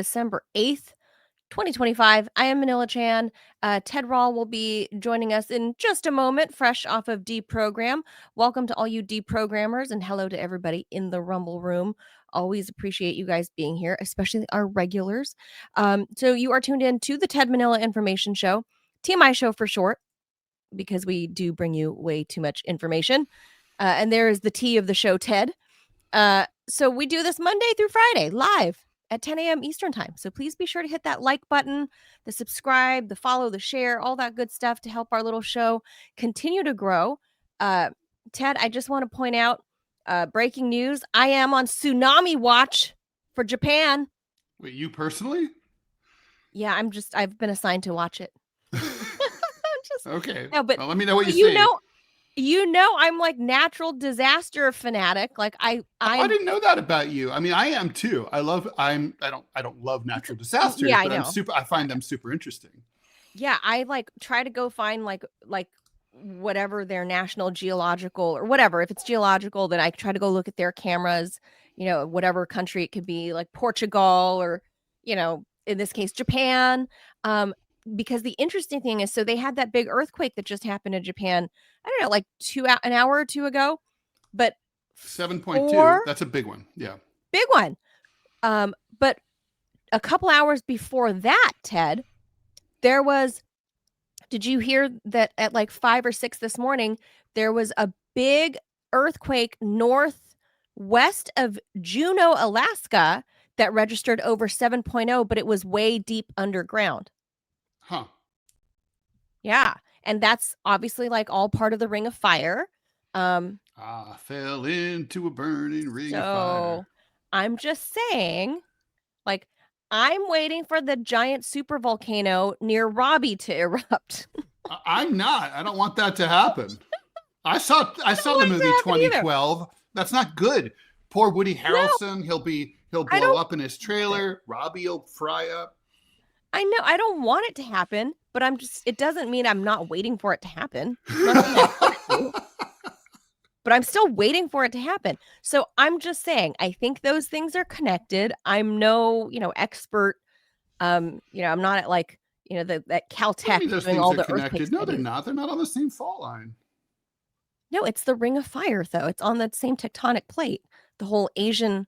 December 8th, 2025. I am Manila Chan. Ted Rall will be joining us in just a moment, fresh off of Deprogram. Welcome to all you deprogrammers, and hello to everybody in the Rumble room. Always appreciate you guys being here, especially our regulars. So you are tuned in to the Ted Manila Information Show, TMI Show for short, because we do bring you way too much information. And there is the T of the show, Ted. So we do this Monday through Friday live at 10 a.m. Eastern time. So please be sure to hit that like button, the subscribe, the follow, the share, all that good stuff to help our little show continue to grow. Ted, I just want to point out breaking news. I am on tsunami watch for Japan. Wait, you personally? Yeah, I've been assigned to watch it. Okay. No, but well, let me know what you see. I'm like natural disaster fanatic. Like I didn't know that about you. I mean, I am too. I don't love natural disasters, yeah, but I find them super interesting. Yeah, I like try to go find like whatever their national geological or whatever. If it's geological, then I try to go look at their cameras, whatever country it could be, like Portugal or, in this case, Japan. Because the interesting thing is, so they had that big earthquake that just happened in Japan, I don't know, like an hour or two ago, but 7.2, that's a big one. Yeah. Big one. But a couple hours before that, Ted, did you hear that at like 5 or 6 this morning, there was a big earthquake northwest of Juneau, Alaska that registered over 7.0, but it was way deep underground. Huh. Yeah. And that's obviously like all part of the Ring of Fire. I fell into a burning ring of fire. I'm just saying, like, I'm waiting for the giant super volcano near Robbie to erupt. I'm not. I don't want that to happen. I saw the movie 2012. Either. That's not good. Poor Woody Harrelson. No. He'll blow up in his trailer. Robbie will fry up. I know. I don't want it to happen, but it doesn't mean I'm not waiting for it to happen. But I'm still waiting for it to happen. So I'm just saying, I think those things are connected. I'm no, expert. I'm not at like, that Caltech doing all the earthquakes. No, they're not. They're not on the same fault line. No, it's the Ring of Fire, though. It's on the same tectonic plate. The whole Asian,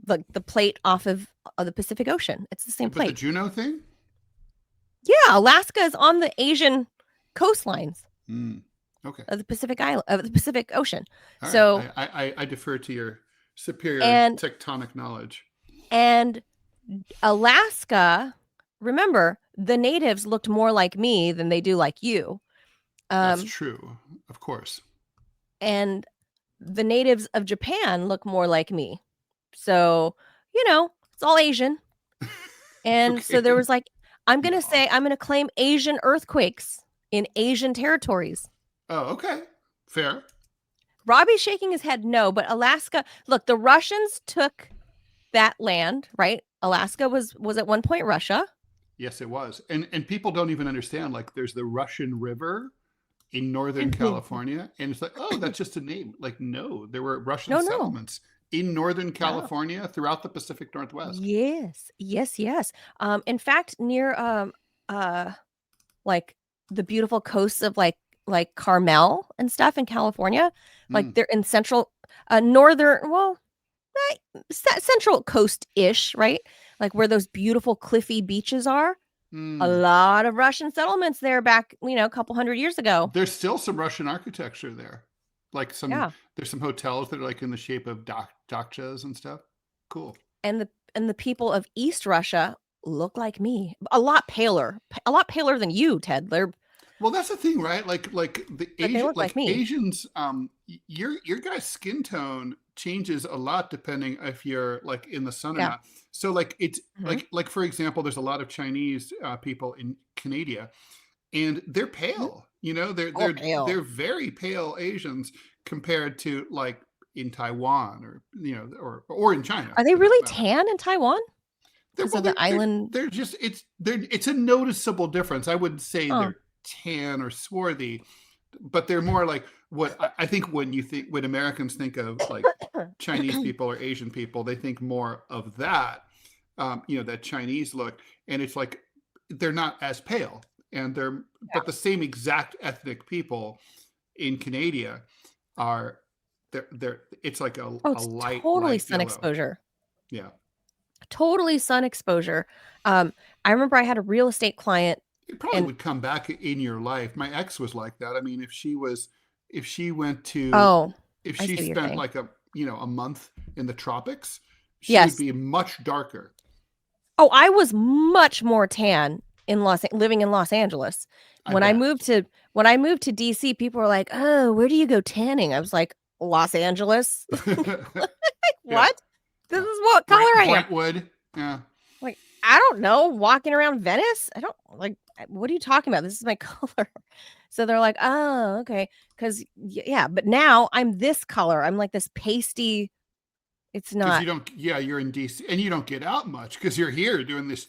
the plate off of the Pacific Ocean. It's the same plate. The Juneau thing? Yeah, Alaska is on the Asian coastlines. Okay. Of the Pacific Ocean. All so right. I defer to your superior tectonic knowledge. And Alaska, remember, the natives looked more like me than they do like you. That's true, of course. And the natives of Japan look more like me. So, it's all Asian. And so there was like, I'm going to claim Asian earthquakes in Asian territories. Oh, okay. Fair. Robbie's shaking his head no, but Alaska, look, the Russians took that land, right? Alaska was at one point Russia. Yes, it was. And people don't even understand, like there's the Russian River in Northern California. And it's like, oh, that's just a name. Like, no, there were Russian settlements in Northern California throughout the Pacific Northwest. Yes. In fact, near like the beautiful coasts of like Carmel and stuff in California, like they're in central central coast-ish, right? Like where those beautiful cliffy beaches are. A lot of Russian settlements there back, a couple hundred years ago. There's still some Russian architecture there. Like there's some hotels that are like in the shape of dakchas and stuff. Cool. And the people of East Russia look like me. A lot paler than you, Ted. Well, that's the thing, right? Like the Asians, your guy's skin tone changes a lot depending if you're like in the sun or not. So like it's like for example, there's a lot of Chinese people in Canada, and they're pale. They're very pale Asians compared to like in Taiwan or in China. Are they really tan in Taiwan? Because of the island. They're just it's a noticeable difference. I wouldn't say they're tan or swarthy, but they're more like what I think when Americans think of like Chinese people or Asian people, they think more of that. that Chinese look, and it's like they're not as pale, and but the same exact ethnic people in Canada are they're it's like a totally light sun yellow. exposure. Yeah. Totally sun exposure. I remember I had a real estate client. It probably would come back in your life. My ex was like that. I mean, if she spent like a month in the tropics, she would be much darker. Oh, I was much more tan living in Los Angeles. When I moved to DC, people were like, "Oh, where do you go tanning?" I was like, "Los Angeles." What? Yeah. This is what color I am. Brentwood. Yeah. Like, I don't know, walking around Venice? I don't like, what are you talking about? This is my color. So they're like, "Oh, okay." Because yeah, but now I'm this color. I'm like this pasty. It's not. You're in DC, and you don't get out much because you're here doing these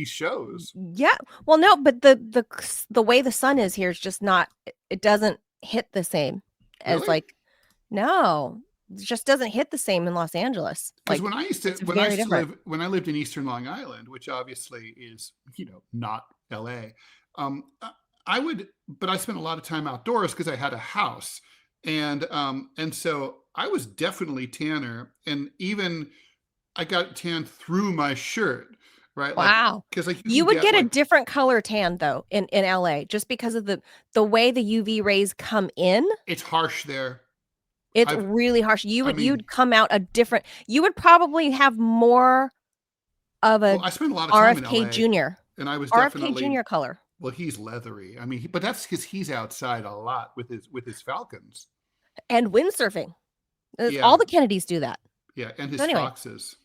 shows. Yeah. Well, no, but the way the sun is here is just not. It doesn't hit the same as like. No, it just doesn't hit the same in Los Angeles. Because when I lived in Eastern Long Island, which obviously is not LA, but I spent a lot of time outdoors because I had a house, and so I was definitely tanner, and even I got tan through my shirt, right? Wow. Because you would get a different color tan though in LA just because of the way the UV rays come in. It's harsh there. It's really harsh. You'd come out a different. You would probably have more of a. Well, I spent a lot of time RFK in LA, Jr. and I was RFK Jr. color. Well, he's leathery. I mean, but that's because he's outside a lot with his falcons and windsurfing. Yeah. All the Kennedys do that. Yeah, and his foxes.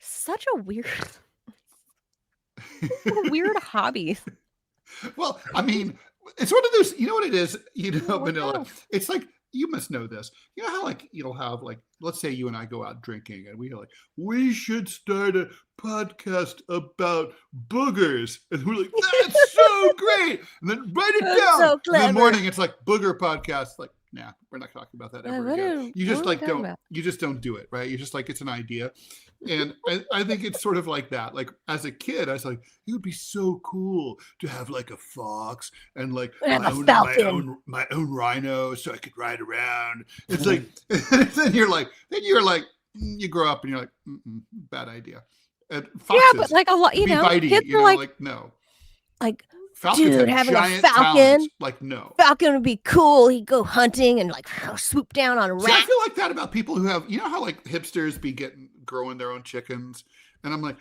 Such a weird hobby. Well, I mean, it's one of those. You know what it is? Manila. It's like, you must know this. You know how you'll have let's say you and I go out drinking, and we should start a podcast about boogers, and we're like, that's so great, and then write it down. So clever. In the morning, it's like booger podcast. Like, nah, we're not talking about that ever again. You just you just don't do it, right? You're just like, it's an idea. And I think it's sort of like that. Like, as a kid, I was like, it would be so cool to have a fox and my own rhino so I could ride around. It's like, then you grow up and you're like, bad idea. And foxes, yeah, but a lot, bitey, kids are no. Falcons, dude, having a falcon, no. Falcon would be cool. He'd go hunting and swoop down on a rat. See, I feel like that about people who have, how hipsters be growing their own chickens, and they're like,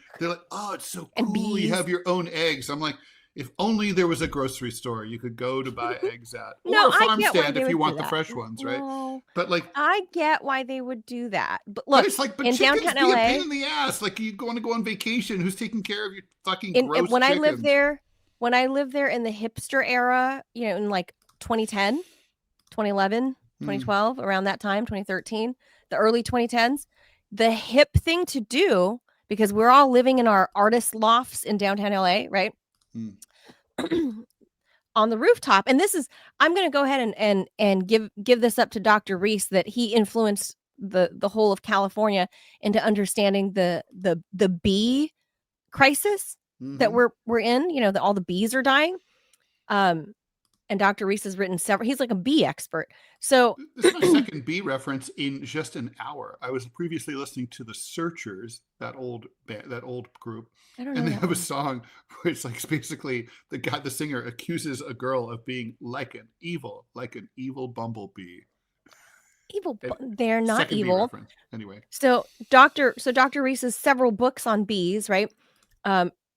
oh, it's so cool. You have your own eggs. I'm like, if only there was a grocery store you could go to buy eggs at, or a farm stand if you want the fresh ones, right? No, but I get why they would do that. But look, but in downtown LA, a pain in the ass. You want to go on vacation? Who's taking care of your fucking gross when chickens? When I lived there in the hipster era, in 2010, 2011, 2012, around that time, 2013, the early 2010s, the hip thing to do, because we're all living in our artist lofts in downtown LA, right? On the rooftop. And I'm going to go ahead and give this up to Dr. Reese, that he influenced the whole of California into understanding the bee crisis that we're in, all the bees are dying. And Dr. Reese has written several, he's like a bee expert. So this is my second bee reference in just an hour. I was previously listening to the Searchers, that old group. And they have a song where it's basically the singer accuses a girl of being like an evil bumblebee. They're not evil. Anyway. So Dr. Reese has several books on bees, right?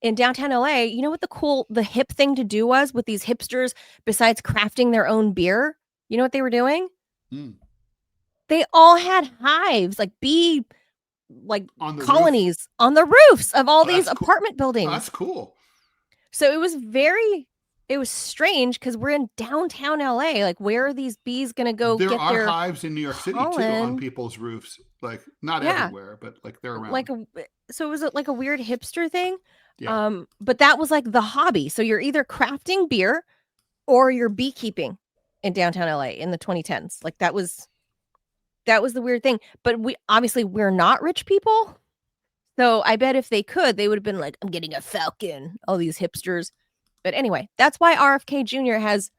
In downtown LA, you know what the hip thing to do was with these hipsters, besides crafting their own beer? You know what they were doing? They all had hives, bee colonies on the roofs of all these apartment buildings. Oh, that's cool. So it was strange because we're in downtown LA. Where are these bees going to go there get are their hives in New York City too, on people's roofs. Not everywhere, but they're around. So it was a weird hipster thing. Yeah. But that was the hobby. So you're either crafting beer or you're beekeeping in downtown LA in the 2010s. That was the weird thing. But we're not rich people. So I bet if they could, they would have been like, I'm getting a falcon, all these hipsters. But anyway, that's why RFK Jr. has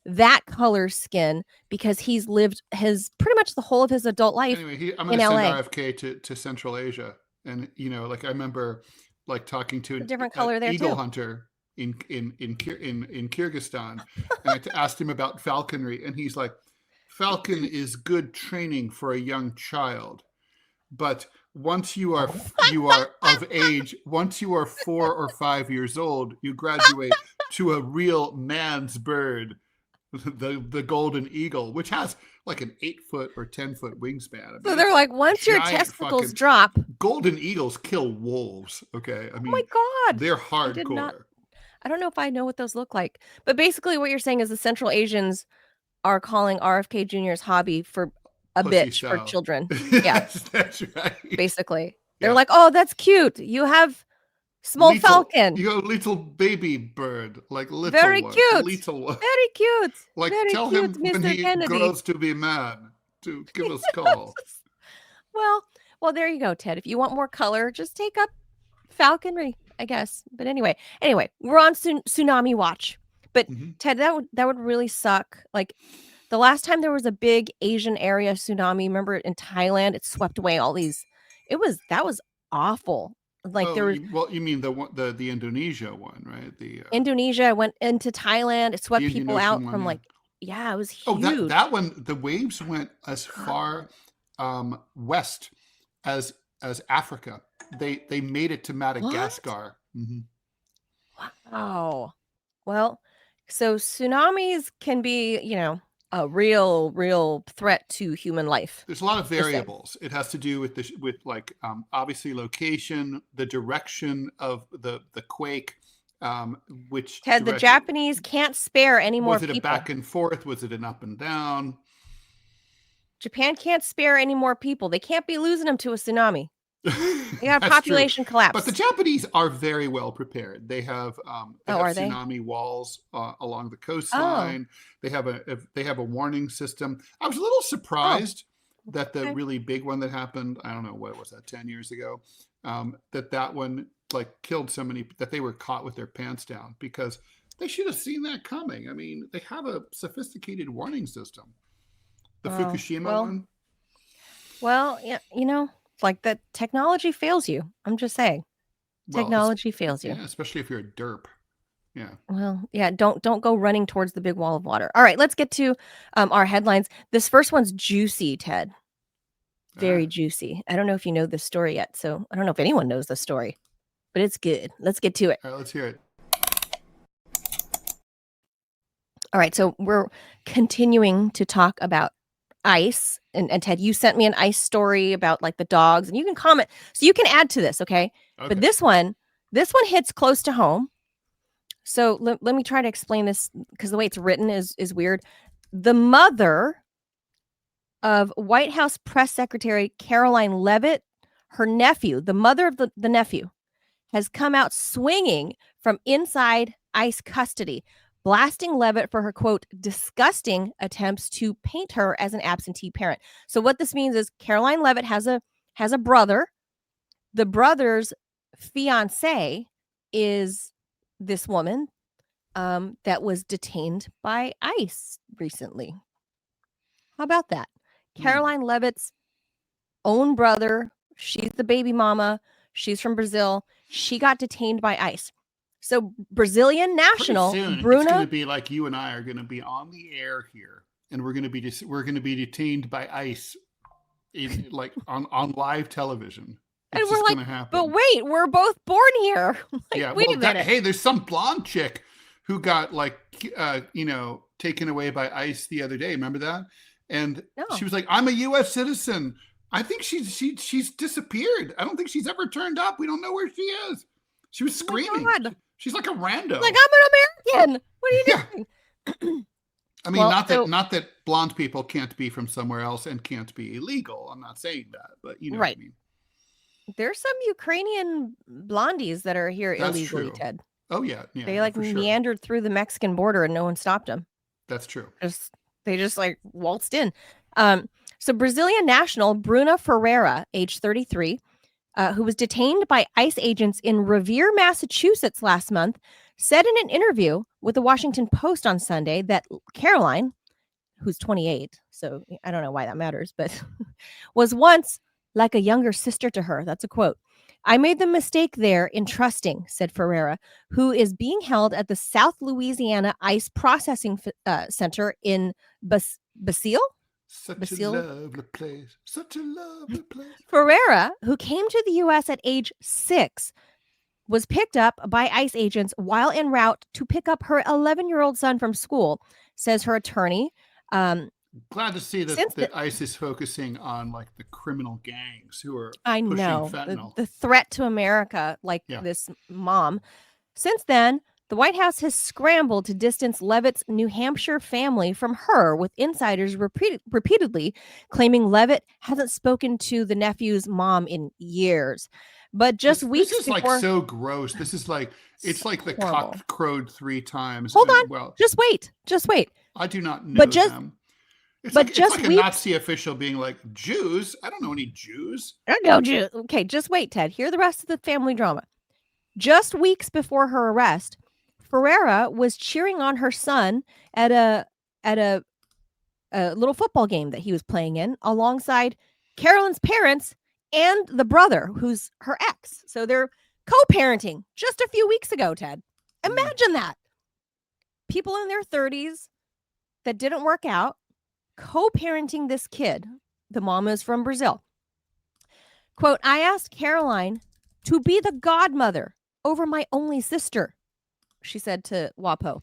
that color skin, because he's lived his pretty much the whole of his adult life I'm in going to send LA. RFK to Central Asia. And, like I remember like talking to a different color there eagle too. hunter in Kyrgyzstan. And I asked him about falconry, and he's like, falcon is good training for a young child. But once you are of age, once you are 4 or 5 years old, you graduate to a real man's bird, the golden eagle, which has like an 8-foot or 10-foot wingspan. I mean, so they're like, once your testicles drop, golden eagles kill wolves. Okay, I mean, oh my God, they're hardcore. I don't know if I know what those look like, but basically what you're saying is the Central Asians are calling RFK Jr.'s hobby for a Pussy bitch style. for children. Yeah, that's right. Basically, they're like, oh, that's cute. You have small falcon. You got a little baby bird, like little very one, cute, little one. very cute. Like very tell cute, him Mr. when he Kennedy grows to be man to give us a call. Well, there you go, Ted. If you want more color, just take up falconry, I guess. But anyway, we're on tsunami watch. But Ted, that would really suck. Like the last time there was a big Asian area tsunami, remember in Thailand, it swept away all these. That was awful. Like there was. Well, you mean the Indonesia one, right? The Indonesia went into Thailand. It swept people out from it was huge. Oh, that one. The waves went as far west as Africa. They made it to Madagascar. Wow. Well, so tsunamis can be, a real threat to human life. There's a lot of variables. It has to do with obviously location, the direction of the quake, which Ted, the Japanese can't spare any more people. Was it a back and forth? Was it an up and down? Japan can't spare any more people. They can't be losing them to a tsunami. They got a population collapse. But the Japanese are very well prepared. They have tsunami walls along the coastline. They have a warning system. I was a little surprised that the really big one that happened, I don't know, what was that, 10 years ago, that one killed so many, that they were caught with their pants down, because they should have seen that coming. I mean, they have a sophisticated warning system. The Fukushima one. Well, yeah, like that technology fails you. I'm just saying. Technology fails you. Yeah, especially if you're a derp. Yeah. Well, yeah, don't go running towards the big wall of water. All right, let's get to our headlines. This first one's juicy, Ted. Very juicy. I don't know if you know this story yet, so I don't know if anyone knows the story, but it's good. Let's get to it. All right, let's hear it. All right, so we're continuing to talk about ICE, and Ted, you sent me an ICE story about the dogs, and you can comment, so you can add to this, okay? But this one hits close to home. So let me try to explain this, because the way it's written is weird. The mother of White House Press Secretary Karoline Leavitt, her nephew, the mother of the nephew, has come out swinging from inside ICE custody, blasting Leavitt for her, quote, disgusting attempts to paint her as an absentee parent. So what this means is Karoline Leavitt has a brother. The brother's fiance is this woman that was detained by ICE recently. How about that? Karoline Leavitt's own brother, she's the baby mama, she's from Brazil. She got detained by ICE. So Brazilian national Bruna, it's going to be like you and I are going to be on the air here, and we're going to be detained by ICE, on live television. It's and we're like, but wait, we're both born here. Wait a minute. Hey, there's some blonde chick who got taken away by ICE the other day. Remember that? And she was like, "I'm a U.S. citizen." I think she's disappeared. I don't think she's ever turned up. We don't know where she is. She was screaming. She's like a rando. Like, I'm an American. What are you doing? I mean, not that blonde people can't be from somewhere else and can't be illegal. I'm not saying that, but you know what I mean. There's some Ukrainian blondies that are here illegally, Ted. Oh, yeah. They meandered through the Mexican border and no one stopped them. That's true. They just waltzed in. So Brazilian national Bruna Ferreira, age 33, who was detained by ICE agents in Revere, Massachusetts last month, said in an interview with the Washington Post on Sunday that Karoline, who's 28, so I don't know why that matters, but was once like a younger sister to her. That's a quote. I made the mistake there in trusting, said Ferreira, who is being held at the South Louisiana ICE Processing Center in Basile. Such a lovely place. Such a lovely place. Ferreira, who came to the U.S. at age 6, was picked up by ICE agents while en route to pick up her 11-year-old son from school, says her attorney. Glad to see that ICE is focusing on like the criminal gangs who are pushing fentanyl. The threat to America, like this mom. Since then, the White House has scrambled to distance Leavitt's New Hampshire family from her, with insiders repeatedly claiming Leavitt hasn't spoken to the nephew's mom in years. But just weeks this is before, like so gross. This is like it's like the cock crowed 3 times. Hold on. Well, just wait. I do not know them. It's like a Nazi official being like, Jews? I don't know any Jews. I don't know Jews. Okay, just wait, Ted. Hear the rest of the family drama. Just weeks before her arrest, Ferreira was cheering on her son at a little football game that he was playing in alongside Carolyn's parents and the brother, who's her ex. So they're co-parenting just a few weeks ago, Ted. Imagine that. People in their 30s that didn't work out, co-parenting this kid. The mom is from Brazil. Quote, I asked Karoline to be the godmother over my only sister, she said to WAPO.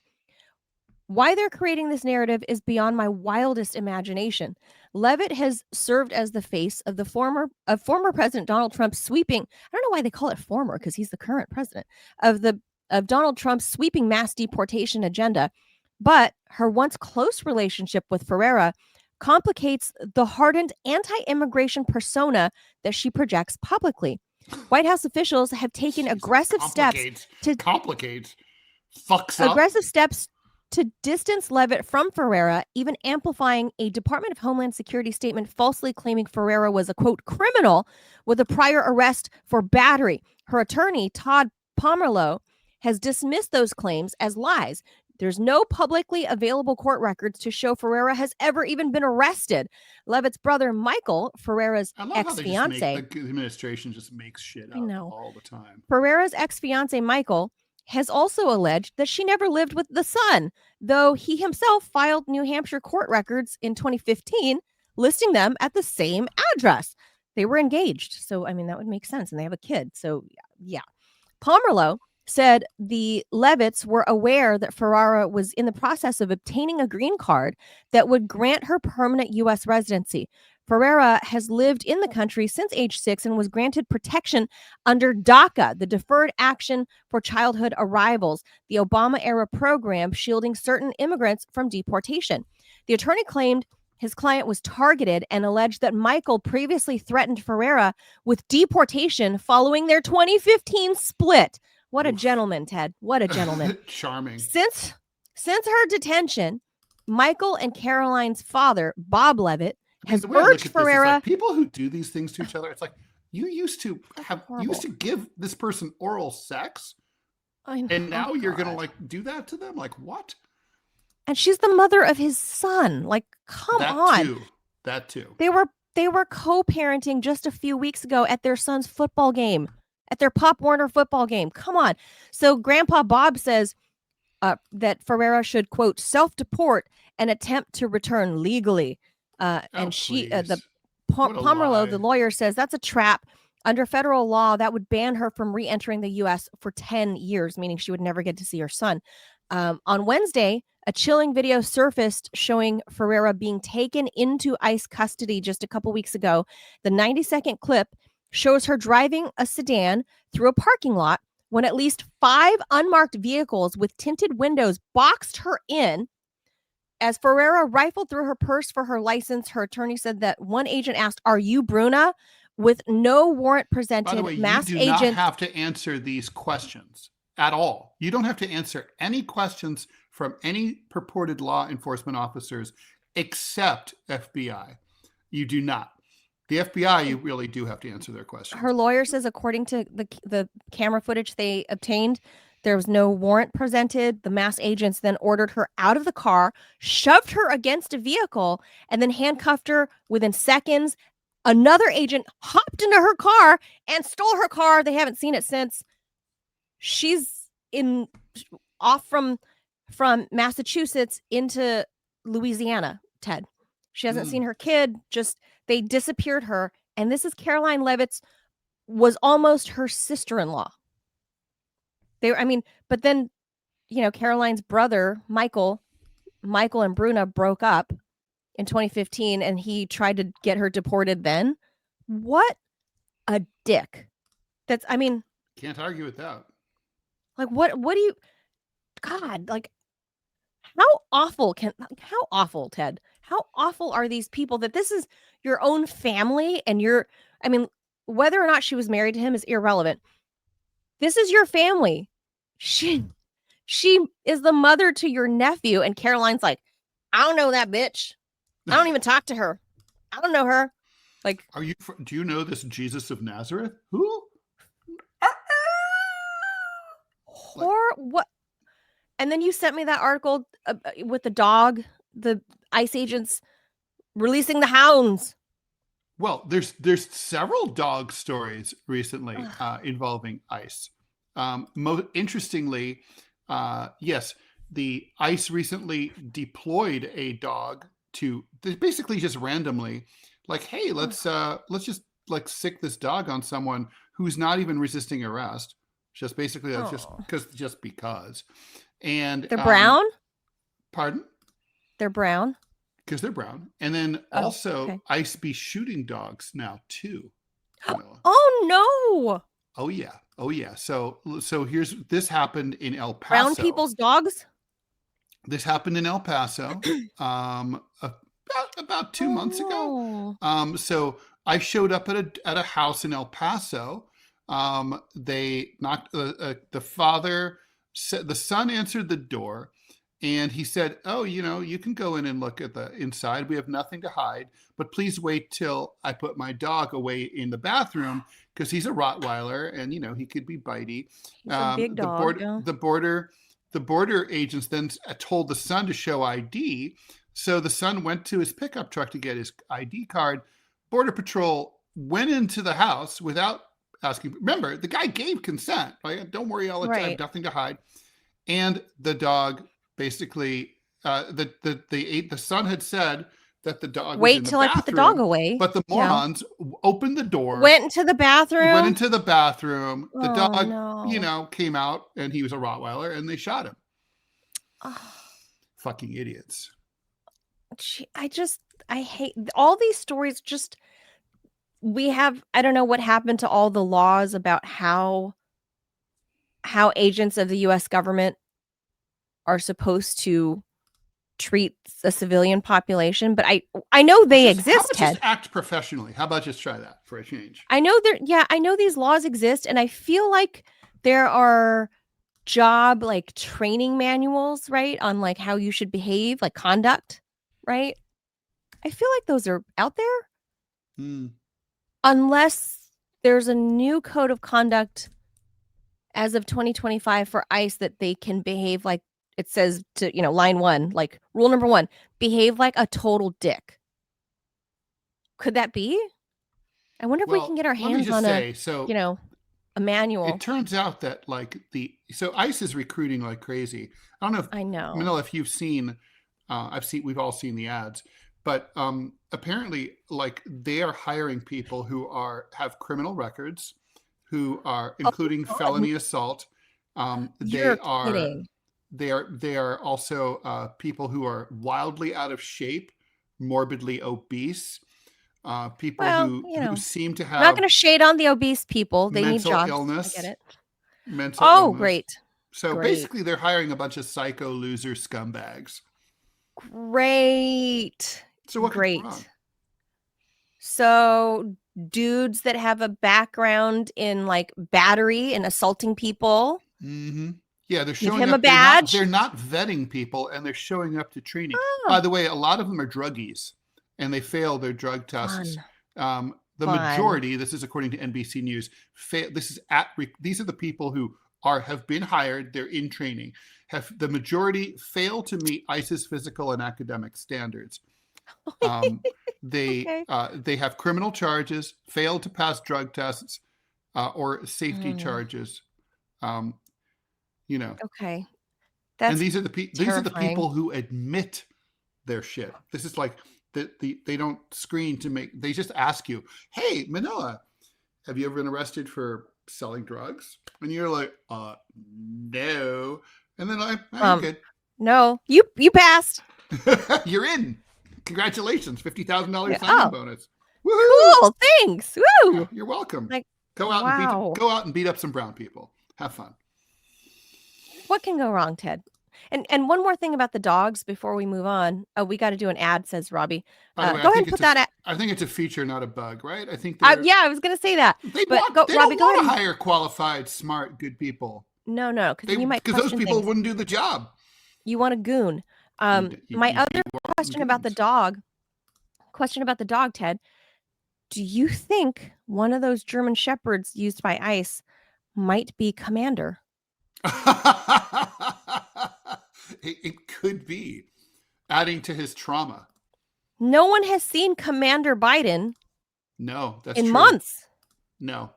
Why they're creating this narrative is beyond my wildest imagination. Leavitt has served as the face of the former President Donald Trump's sweeping, I don't know why they call it former, because he's the current president, of Donald Trump's sweeping mass deportation agenda. But her once close relationship with Ferreira complicates the hardened anti-immigration persona that she projects publicly. White House officials have taken aggressive steps to distance Leavitt from Ferreira, even amplifying a Department of Homeland Security statement falsely claiming Ferreira was a, quote, criminal with a prior arrest for battery. Her attorney, Todd Pomerleau, has dismissed those claims as lies. There's no publicly available court records to show Ferreira has ever even been arrested. Leavitt's brother, Michael, Ferreira's ex-fiance. The administration just makes shit up all the time. Ferreira's ex-fiance, Michael, has also alleged that she never lived with the son, though he himself filed New Hampshire court records in 2015, listing them at the same address. They were engaged. So, I mean, that would make sense. And they have a kid. So, yeah. Pomerleau said the Leavitts were aware that Ferreira was in the process of obtaining a green card that would grant her permanent U.S. residency. Ferreira has lived in the country since age 6 and was granted protection under DACA, the Deferred Action for Childhood Arrivals, the Obama-era program shielding certain immigrants from deportation. The attorney claimed his client was targeted and alleged that Michael previously threatened Ferreira with deportation following their 2015 split. What a gentleman, Ted. What a gentleman. Charming. Since her detention, Michael and Karoline's father, Bob Leavitt, has urged Ferreira. Like people who do these things to each other, it's like you used to give this person oral sex, and now you're gonna like do that to them. Like what? And she's the mother of his son. Like, come on. That too. They were co-parenting just a few weeks ago at their son's football game. At their Pop Warner football game. Come on. So Grandpa Bob says that Ferreira should, quote, self-deport and attempt to return legally. Pomerleau, the lawyer, says that's a trap. Under federal law, that would ban her from re-entering the U.S. for 10 years, meaning she would never get to see her son. On Wednesday, a chilling video surfaced showing Ferreira being taken into ICE custody just a couple weeks ago. The 90-second clip shows her driving a sedan through a parking lot when at least 5 unmarked vehicles with tinted windows boxed her in. As Ferreira rifled through her purse for her license, her attorney said that one agent asked, "Are you Bruna?" With no warrant presented. By the way, you do not have to answer these questions at all. You don't have to answer any questions from any purported law enforcement officers except FBI. You do not. The FBI, you really do have to answer their questions. Her lawyer says, according to the camera footage they obtained, there was no warrant presented. The mass agents then ordered her out of the car, shoved her against a vehicle, and then handcuffed her within seconds. Another agent hopped into her car and stole her car. They haven't seen it since. She's off from Massachusetts into Louisiana, Ted. She hasn't seen her kid. They disappeared her. And this is Karoline Leavitt's, was almost her sister-in-law. But then, Karoline's brother, Michael and Bruna broke up in 2015, and he tried to get her deported then. What a dick. Can't argue with that. Like, what do you, God, like, how awful, Ted? How awful are these people that this is your own family and whether or not she was married to him is irrelevant. This is your family. She is the mother to your nephew, and Karoline's like, I don't know that bitch. I don't even talk to her. I don't know her. Like, do you know this Jesus of Nazareth? Who? What? And then you sent me that article with the dog, the ICE agents releasing the hounds. Well, there's several dog stories recently involving ICE. Interestingly, yes, the ICE recently deployed a dog to basically just randomly, like, hey, let's just like sick this dog on someone who's not even resisting arrest. Just basically, just because. And they're brown. Pardon? They're brown. Because they're brown. And then also ICE be shooting dogs now too. Oh no. Oh yeah. So this happened in El Paso. Brown people's dogs? This happened in El Paso about 2 months ago. So I showed up at a house in El Paso. They knocked, the father said, the son answered the door, and he said, oh, you can go in and look at the inside. We have nothing to hide, but please wait till I put my dog away in the bathroom, because he's a Rottweiler and he could be bitey. He's a big dog. The border agents then told the son to show ID. So the son went to his pickup truck to get his ID card. Border Patrol went into the house without asking. Remember, the guy gave consent. Right? Don't worry, I have nothing to hide. And the dog basically, the son had said that the dog was in the bathroom. Wait till I put the dog away. But the morons opened the door. Went into the bathroom. The dog, came out, and he was a Rottweiler, and they shot him. Fucking idiots. I hate all these stories. I don't know what happened to all the laws about how agents of the U.S. government are supposed to treat a civilian population, but I know they exist. How about just act professionally? How about just try that for a change? I know these laws exist, and I feel like there are job training manuals, right, on how you should behave, conduct, right? I feel like those are out there. Unless there's a new code of conduct as of 2025 for ICE that they can behave like it says to, line 1, rule number 1, behave like a total dick. Could that be? I wonder if we can get our hands on a manual. It turns out that so ICE is recruiting like crazy. I don't know if Manila, if you've seen, we've all seen the ads, but apparently they are hiring people who have criminal records, who are including felony assault. You're kidding. They are also people who are wildly out of shape, morbidly obese, people who seem to have. I'm not going to shade on the obese people. They need jobs. Illness, I get it. Mental illness. Great. So basically, they're hiring a bunch of psycho loser scumbags. Great. So what could go wrong? So dudes that have a background in battery and assaulting people. Mm-hmm. Yeah, they're showing Give him up. A badge. They're not vetting people, and they're showing up to training. By the way, a lot of them are druggies, and they fail their drug tests. the majority, this is according to NBC News, these are the people who have been hired, they're in training, the majority fail to meet ICE's physical and academic standards. They have criminal charges, fail to pass drug tests, or safety charges. Okay. And these are the people who admit their shit. This is like they don't screen they just ask you, hey, Manila, have you ever been arrested for selling drugs? And you're like, no. And then I'm good. No, you passed. You're in. Congratulations, $50,000 signing bonus. Woo-hoo! Cool, thanks. Woo! Yeah, you're welcome. Go out and beat up some brown people. Have fun. What can go wrong, Ted? And one more thing about the dogs before we move on. Oh, we got to do an ad, says Robbie. Go ahead and put that ad. I think it's a feature, not a bug, right? I think I was going to say that. They don't want to hire qualified, smart, good people. No, because those people wouldn't do the job. You want a goon. My other question about the dog, Ted. Do you think one of those German shepherds used by ICE might be Commander? It could be, adding to his trauma. No one has seen Commander Biden. No, that's in true. Months. No.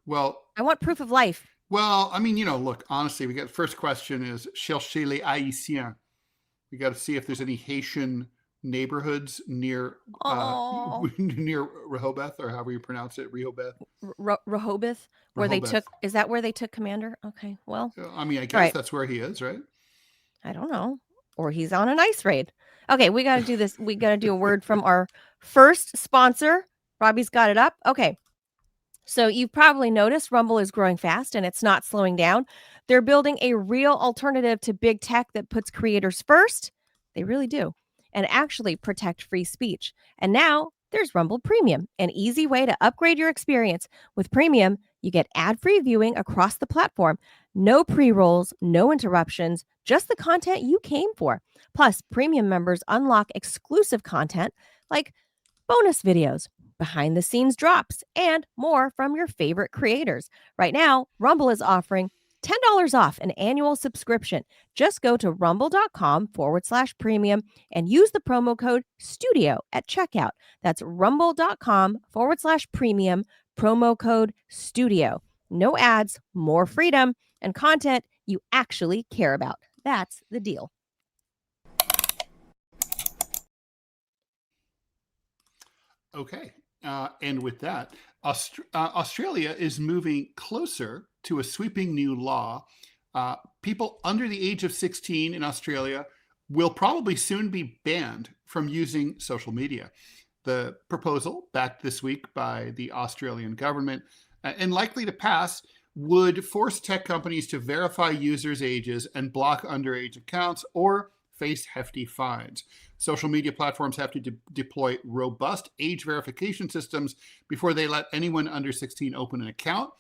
Well, I want proof of life. Well, I mean, look, honestly, we got the first question is cherchez les Haïtiens. We got to see if there's any Haitian neighborhoods near near Rehoboth, or however you pronounce it, Rehoboth. Rehoboth, where they took. Is that where they took Commander? Okay, well, I mean, I guess that's where he is, right? I don't know, or he's on an ICE raid. Okay, we got to do this. We got to do a word from our first sponsor. Robbie's got it up. Okay. So you've probably noticed Rumble is growing fast and it's not slowing down. They're building a real alternative to big tech that puts creators first. They really do. And actually protect free speech. And now there's Rumble Premium, an easy way to upgrade your experience. With Premium, you get ad-free viewing across the platform. No pre-rolls, no interruptions, just the content you came for. Plus, Premium members unlock exclusive content like bonus videos, behind-the-scenes drops, and more from your favorite creators. Right now, Rumble is offering $10 off an annual subscription. Just go to rumble.com/premium and use the promo code STUDIO at checkout. That's rumble.com/premium, promo code STUDIO. No ads, more freedom, and content you actually care about. That's the deal. Okay. And with that, Australia is moving closer to a sweeping new law. People under the age of 16 in Australia will probably soon be banned from using social media. The proposal, backed this week by the Australian government and likely to pass, would force tech companies to verify users' ages and block underage accounts or face hefty fines. Social media platforms have to deploy robust age verification systems before they let anyone under 16 open an account.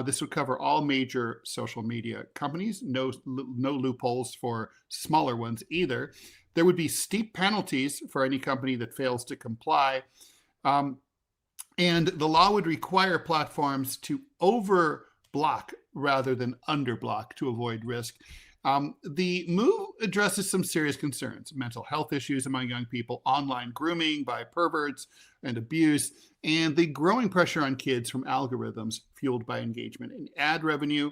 This would cover all major social media companies, no loopholes for smaller ones either. There would be steep penalties for any company that fails to comply. And the law would require platforms to over-block rather than under-block to avoid risk. The move addresses some serious concerns: mental health issues among young people, online grooming by perverts and abuse, and the growing pressure on kids from algorithms fueled by engagement and ad revenue.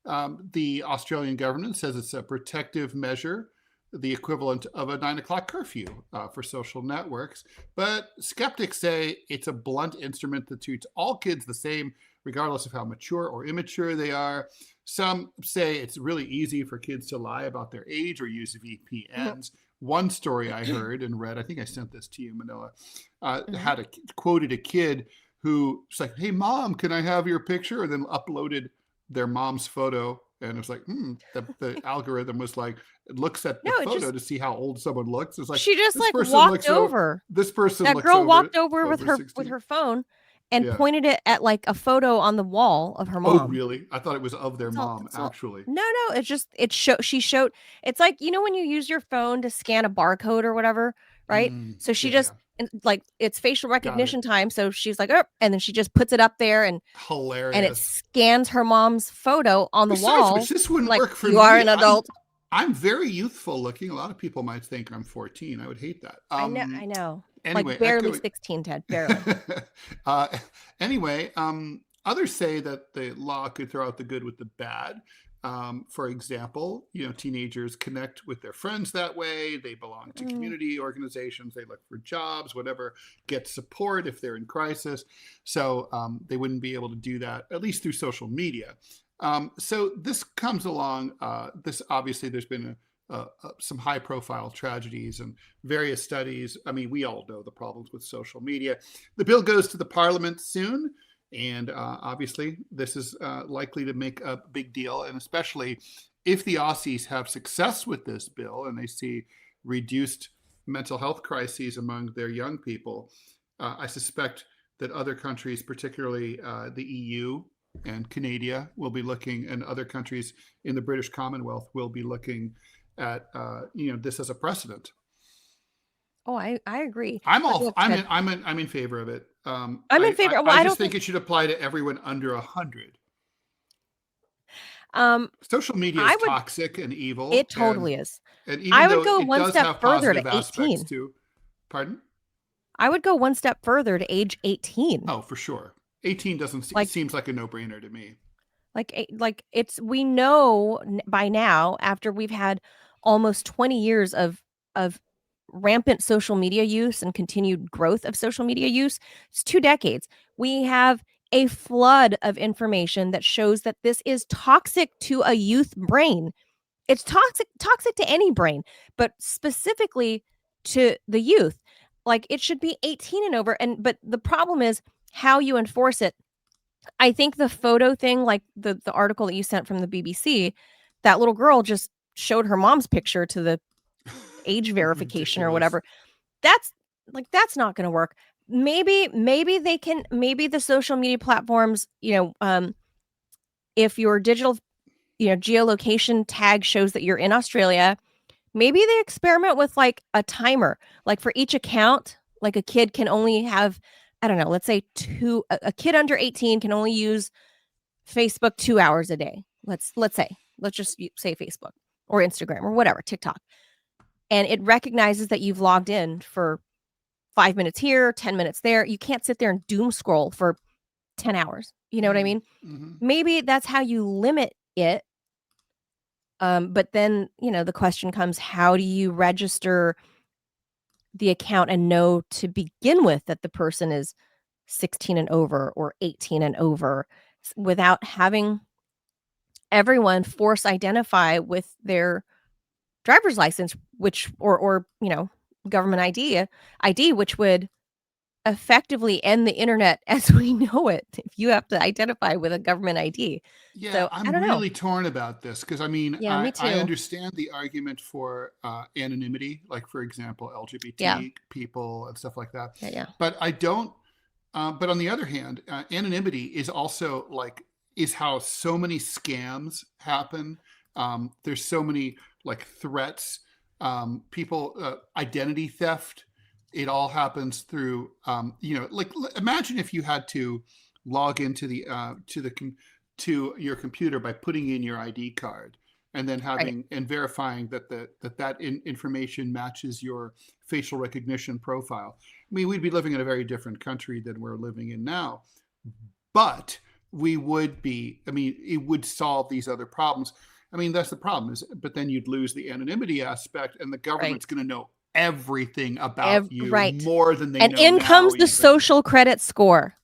The Australian government says it's a protective measure, the equivalent of a 9 o'clock curfew for social networks. But skeptics say it's a blunt instrument that treats all kids the same, regardless of how mature or immature they are. Some say it's really easy for kids to lie about their age or use VPNs. One story I heard and read, I think I sent this to you, Manila, quoted a kid who was like, "Hey, Mom, can I have your picture?" And then uploaded their mom's photo. And it was like, the algorithm was like, it looks at the photo to see how old someone looks. It's like, she just like walked over. This person, that girl walked over with her phone and pointed it at like a photo on the wall of her mom. Oh, really? I thought it was of their mom, actually. No. It's just, she showed, it's like, when you use your phone to scan a barcode or whatever, right? So she and like it's facial recognition time. So she's like, oh, and then she just puts it up there, and it scans her mom's photo on the wall. Which this wouldn't work for me. You are an adult. I'm very youthful looking. A lot of people might think I'm 14. I would hate that. I know. Anyway, like barely 16, Ted, barely. Anyway, others say that the law could throw out the good with the bad. For example, teenagers connect with their friends that way. They belong to community organizations. They look for jobs, whatever, get support if they're in crisis. So they wouldn't be able to do that, at least through social media. So this comes along. Obviously, there's been some high profile tragedies and various studies. I mean, we all know the problems with social media. The bill goes to the parliament soon. And obviously, this is likely to make a big deal. And especially if the Aussies have success with this bill and they see reduced mental health crises among their young people, I suspect that other countries, particularly the EU and Canada, will be looking, and other countries in the British Commonwealth will be looking at this as a precedent. Oh, I agree. I'm in favor of it. I'm in favor. I just think it should apply to everyone under 100. Social media is toxic and evil. It totally is. And even I would go one step further to 18. Pardon? I would go one step further to age 18. Oh, for sure. 18 seems like a no-brainer to me. We know by now, after we've had almost 20 years of rampant social media use and continued growth of social media use, it's 2 decades. We have a flood of information that shows that this is toxic to a youth brain. It's toxic to any brain, but specifically to the youth. Like, it should be 18 and over. But the problem is how you enforce it. I think the photo thing, like the article that you sent from the BBC, that little girl just showed her mom's picture to the age verification or whatever. That's not going to work. Maybe the social media platforms, if your digital, geolocation tag shows that you're in Australia, maybe they experiment with like a timer, like for each account, like a kid can only have, I don't know, let's say a kid under 18 can only use Facebook 2 hours a day. Let's just say Facebook or Instagram or whatever, TikTok. And it recognizes that you've logged in for 5 minutes here, 10 minutes there. You can't sit there and doom scroll for 10 hours. You know what I mean? Mm-hmm. Maybe that's how you limit it. But then, the question comes, how do you register the account and know to begin with that the person is 16 and over or 18 and over without having everyone force identify with their driver's license, which or government ID, which would effectively end the internet as we know it if you have to identify with a government ID. Yeah, so, I'm really torn about this because me too. I understand the argument for anonymity, like for example, LGBT people and stuff like that. Yeah. But I don't. But on the other hand, anonymity is also is how so many scams happen. There's so many threats, people, identity theft. It all happens through, imagine if you had to log into to your computer by putting in your ID card and then having and verifying that information matches your facial recognition profile. I mean, we'd be living in a very different country than we're living in now, but we would be. I mean, it would solve these other problems. I mean, that's the problem but then you'd lose the anonymity aspect, and the government's going to know everything about you more than they know. And in comes the social credit score.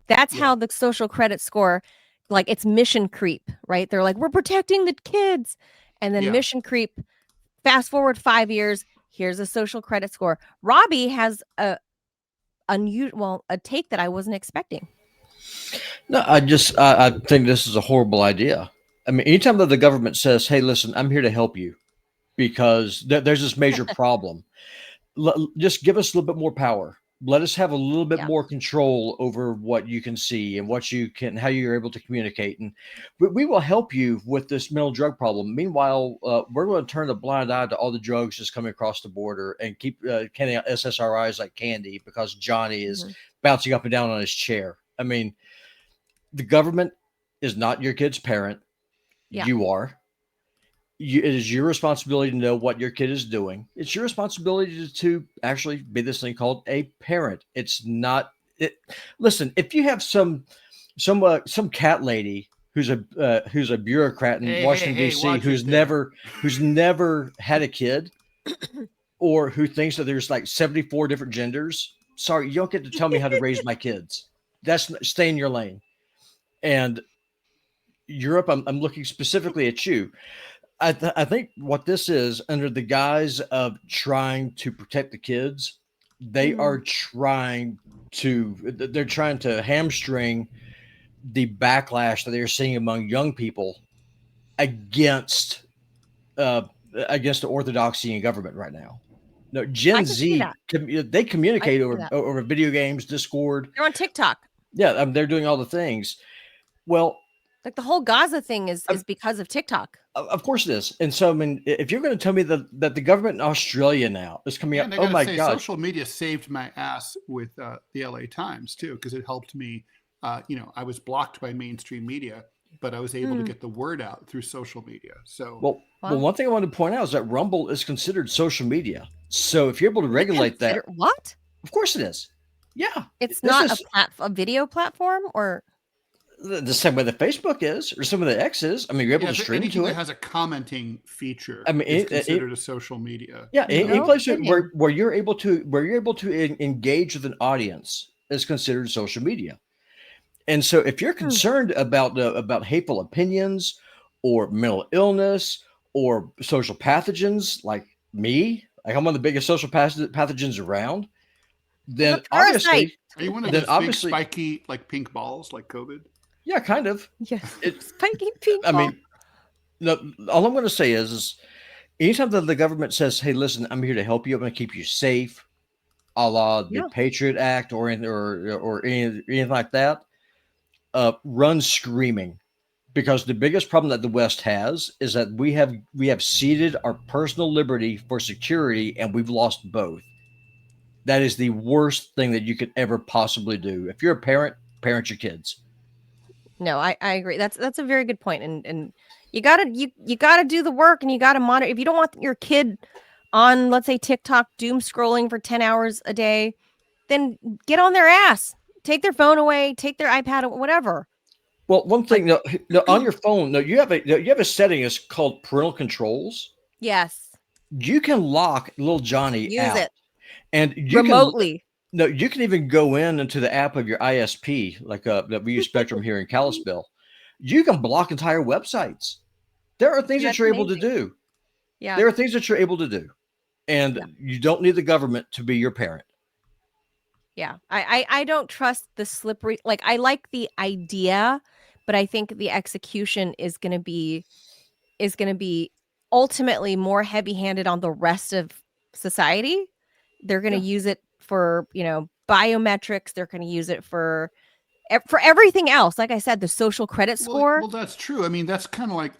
That's how the social credit score, it's mission creep, right? They're like, we're protecting the kids. And then mission creep, fast forward 5 years, here's a social credit score. Robbie has a take that I wasn't expecting. No, I think this is a horrible idea. I mean, anytime that the government says, hey, listen, I'm here to help you because there's this major problem, just give us a little bit more power. Let us have a little bit more control over what you can see and what you can, how you're able to communicate. And we will help you with this mental drug problem. Meanwhile, we're going to turn a blind eye to all the drugs just coming across the border and keep handing out SSRIs like candy because Johnny is bouncing up and down on his chair. I mean, the government is not your kid's parent. Yeah. You are. It is your responsibility to know what your kid is doing. It's your responsibility to actually be this thing called a parent. It's not. Listen, if you have some cat lady who's a bureaucrat in Washington D.C. who's never had a kid, or who thinks that there's like 74 different genders, sorry, you don't get to tell me how to raise my kids. Stay in your lane. And Europe, I'm looking specifically at you. I think what this is, under the guise of trying to protect the kids, they're trying to hamstring the backlash that they're seeing among young people against the orthodoxy in government right now. No, Gen Z, they communicate over video games, Discord. They're on TikTok. Yeah, they're doing all the things. Well, like the whole Gaza thing is because of TikTok. Of course it is. And so, I mean, if you're going to tell me that the government in Australia now is coming up, oh my God. Social media saved my ass with the LA Times too, because it helped me. I was blocked by mainstream media, but I was able to get the word out through social media. So, well, one thing I want to point out is that Rumble is considered social media. So if you're able to regulate that, what? Of course it is. Yeah, it's not a video platform, or the same way that Facebook is, or some of the X is. I mean, you're able to stream to it. That has a commenting feature. I mean, it's considered a social media. Yeah, any place where you're able to engage with an audience is considered social media. And so, if you're concerned about hateful opinions, or mental illness, or social pathogens like me, like I'm one of the biggest social pathogens around, then obviously, are you one of those big spiky like pink balls like COVID? Yeah, kind of. Yes. Spiky pink ball. I mean, no, all I'm going to say is anytime that the government says, "Hey, listen, I'm here to help you. I'm going to keep you safe," a la the Patriot Act or anything like that, run screaming, because the biggest problem that the West has is that we have ceded our personal liberty for security, and we've lost both. That is the worst thing that you could ever possibly do. If you're a parent, parent your kids. No, I agree. That's a very good point. And you gotta do the work, and you gotta monitor. If you don't want your kid on, let's say, TikTok doom scrolling for 10 hours a day, then get on their ass. Take their phone away, take their iPad, whatever. Well, one thing, on your phone, you have a setting is called parental controls. Yes. You can lock little Johnny out. Use it. And you remotely. You can even go into the app of your ISP, like that we use Spectrum here in Kalispell. You can block entire websites. There are things that you're able to do. Yeah. There are things that you're able to do. And you don't need the government to be your parent. Yeah. I don't trust the slippery, like I like the idea, but I think the execution is going to be ultimately more heavy-handed on the rest of society. They're going to use it for, biometrics. They're going to use it for everything else. Like I said, the social credit score. Well, that's true. I mean, that's kind of like,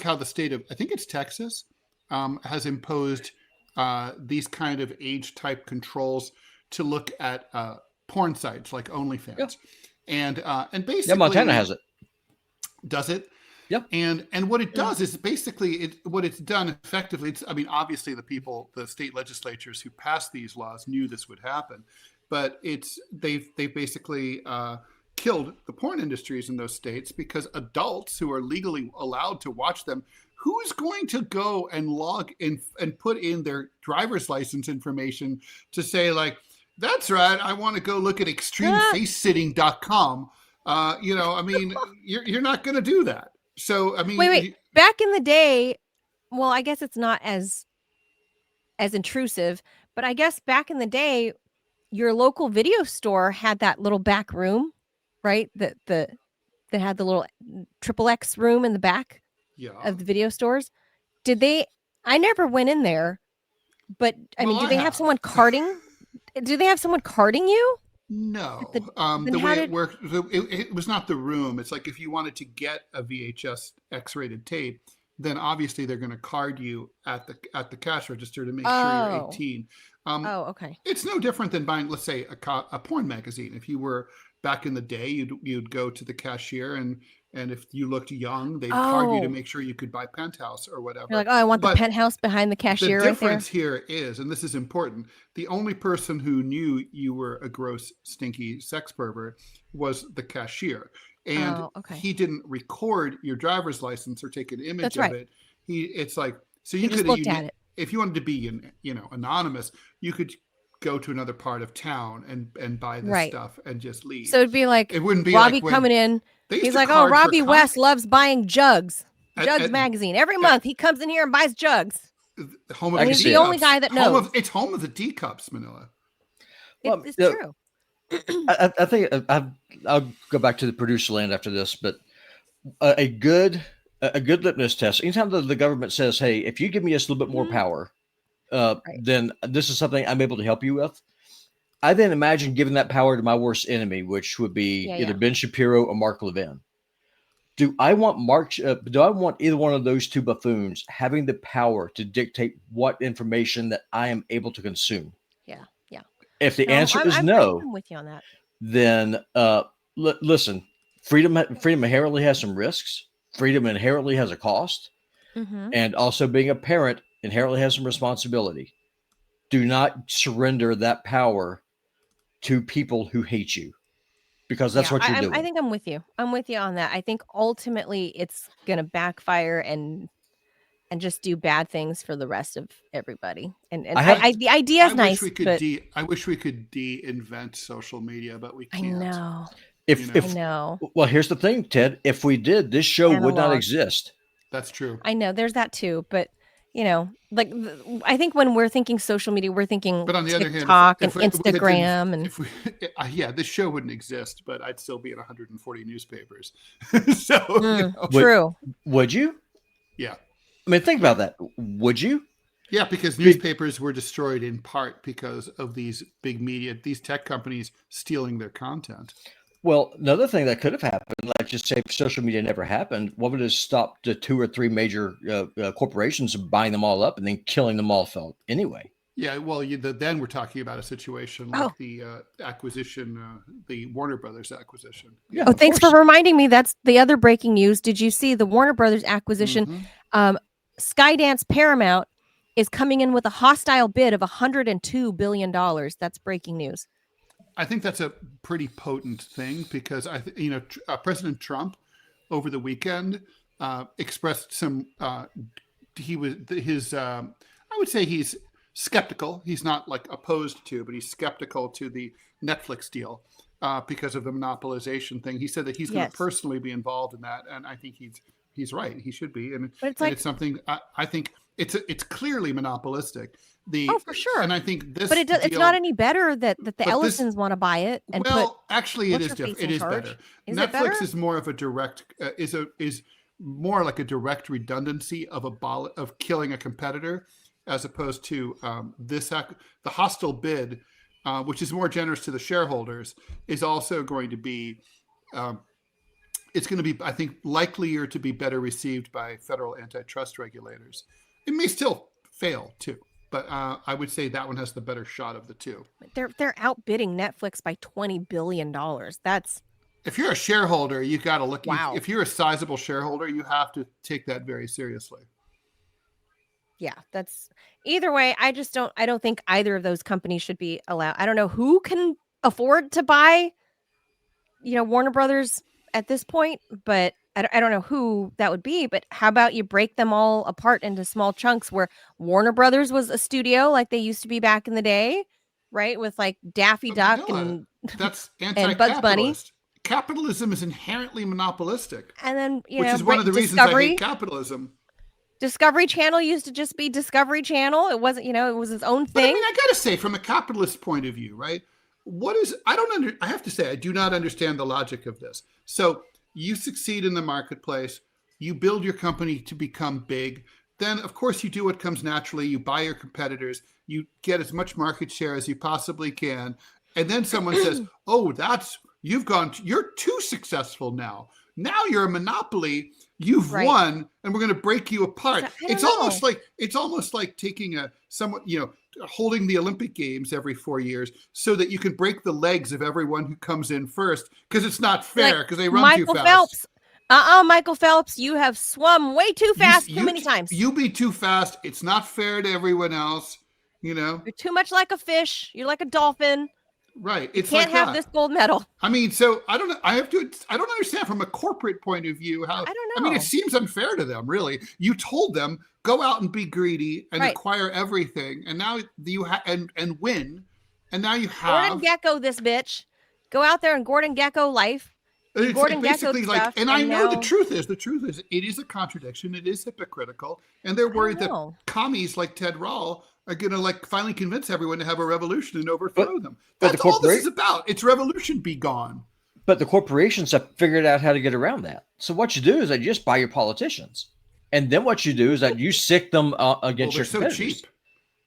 how the state of, I think it's Texas, has imposed these kind of age type controls to look at porn sites like OnlyFans. Yeah. And basically, Montana has it. Does it? Yep. And what it does is basically what it's done effectively. Obviously the state legislatures who passed these laws knew this would happen, but they've basically killed the porn industries in those states, because adults who are legally allowed to watch them, who's going to go and log in and put in their driver's license information to say, like, that's right, I want to go look at extremefacesitting.com. I mean, you're not going to do that. So, I mean, wait, back in the day, well, I guess it's not as intrusive, but I guess back in the day, your local video store had that little back room, right? That had the little XXX room in the back of the video stores. Did they? I never went in there, but I mean, do they have someone carting Do they have someone carding you? No. The way it worked, it was not the room. It's like if you wanted to get a VHS X-rated tape, then obviously they're going to card you at the cash register to make sure you're 18. Okay. It's no different than buying, let's say, a porn magazine. If you were back in the day, you'd go to the cashier and if you looked young, they'd card you to make sure you could buy Penthouse or whatever. You're like, I want the Penthouse behind the cashier. The difference here is, and this is important, the only person who knew you were a gross, stinky sex pervert was the cashier. And he didn't record your driver's license or take an image of it. It's like, so you could look at it. If you wanted to be, anonymous, you could go to another part of town and buy this stuff and just leave. So it'd be like, it wouldn't be Robbie like coming in. He's like, oh, Robbie West loves buying Jugs magazine. Every month he comes in here and buys Jugs. He's the only guy that knows. It's home of the D cups, Manila. It's true. I think I'll go back to the producer land after this, but a good litmus test. Anytime the government says, hey, if you give me just a little bit more power, then this is something I'm able to help you with. I then imagine giving that power to my worst enemy, which would be either Ben Shapiro or Mark Levin. Do I want either one of those two buffoons having the power to dictate what information that I am able to consume? Yeah. If the answer is no, I'm with you on that. Then listen, freedom inherently has some risks. Freedom inherently has a cost. And also being a parent inherently has some responsibility. Do not surrender that power to people who hate you, because that's what you're doing. I think I'm with you. I'm with you on that. I think ultimately it's going to backfire and just do bad things for the rest of everybody. And the idea is nice. I wish we could de-invent social media, but we can't. I know. I know. Well, here's the thing, Ted. If we did, this show would not exist. That's true. I know. There's that too, but like I think when we're thinking social media, we're thinking but on the TikTok other hand, and Instagram and this show wouldn't exist, but I'd still be in 140 newspapers. So true. Would you? Yeah. I mean, think about that. Would you? Yeah, because newspapers were destroyed in part because of these big media, these tech companies stealing their content. Well, another thing that could have happened, like just say if social media never happened, what would have stopped the 2 or 3 major corporations from buying them all up and then killing them all anyway? Yeah, well, then we're talking about a situation like the acquisition, the Warner Brothers acquisition. Yeah, thanks for reminding me. That's the other breaking news. Did you see the Warner Brothers acquisition? Skydance Paramount is coming in with a hostile bid of $102 billion. That's breaking news. I think that's a pretty potent thing because President Trump over the weekend expressed some. I would say he's skeptical. He's not like opposed to, but he's skeptical to the Netflix deal because of the monopolization thing. He said that he's going to personally be involved in that, and I think he's right. He should be, and it's something I think it's clearly monopolistic. For sure. And I think this, but it's not any better that the Ellisons want to buy it. And actually, it is different. It is better. Netflix is more of a direct is more like a direct redundancy of killing a competitor, as opposed to the hostile bid, which is more generous to the shareholders, is also going to be. It's going to be, I think, likelier to be better received by federal antitrust regulators. It may still fail too. But I would say that one has the better shot of the two. They're outbidding Netflix by $20 billion. That's if you're a shareholder, you got to look. Wow. If you're a sizable shareholder, you have to take that very seriously. Yeah, that's either way. I don't think either of those companies should be allowed. I don't know who can afford to buy, Warner Brothers at this point, but I don't know who that would be, but how about you break them all apart into small chunks where Warner Brothers was a studio like they used to be back in the day, right? With like Daffy Duck and that's and Bugs Bunny. Capitalism is inherently monopolistic. And then, which is one of the reasons I hate capitalism. Discovery Channel used to just be Discovery Channel. It wasn't, it was its own thing. But I mean, I got to say, from a capitalist point of view, right? I have to say, I do not understand the logic of this. So you succeed in the marketplace, you build your company to become big, then of course you do what comes naturally. You buy your competitors, you get as much market share as you possibly can. And then someone says, oh, you're too successful now. Now you're a monopoly. You've won, and we're going to break you apart. It's almost like taking holding the Olympic Games every 4 years so that you can break the legs of everyone who comes in first, because it's not fair, because they run too fast. Phelps. Michael Phelps, you have swum way too fast too many times. You be too fast. It's not fair to everyone else. You're too much like a fish. You're like a dolphin. Right. You can't have this gold medal. I mean, so I don't know. I don't understand from a corporate point of view how. I don't know. I mean, it seems unfair to them, really. You told them, go out and be greedy and acquire everything, and now you and win, and now you have Gordon Gekko this bitch. Go out there and Gordon Gekko life. It's basically like, and I know the truth is it is a contradiction. It is hypocritical, and they're worried that commies like Ted Rall are going to finally convince everyone to have a revolution and overthrow them. That's all this is about. It's revolution be gone. But the corporations have figured out how to get around that. So what you do is that you just buy your politicians, and then what you do is that you sick them against your competitors. So cheap.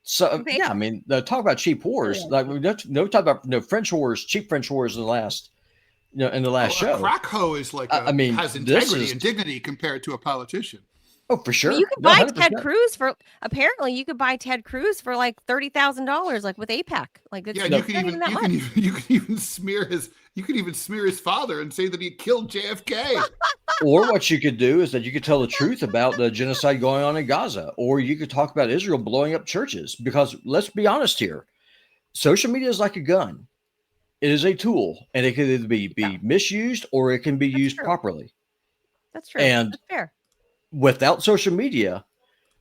So yeah, I mean, talk about cheap whores. Like we talk about French whores, cheap French whores in the last. In the last show, a crack hoe is has integrity and dignity compared to a politician. Oh, for sure. You could buy Ted Cruz for like $30,000, like with AIPAC. Like you can even smear his father and say that he killed JFK. Or what you could do is that you could tell the truth about the genocide going on in Gaza, or you could talk about Israel blowing up churches. Because let's be honest here, social media is like a gun. It is a tool, and it can either be misused or it can be used properly. That's true. And that's fair. Without social media,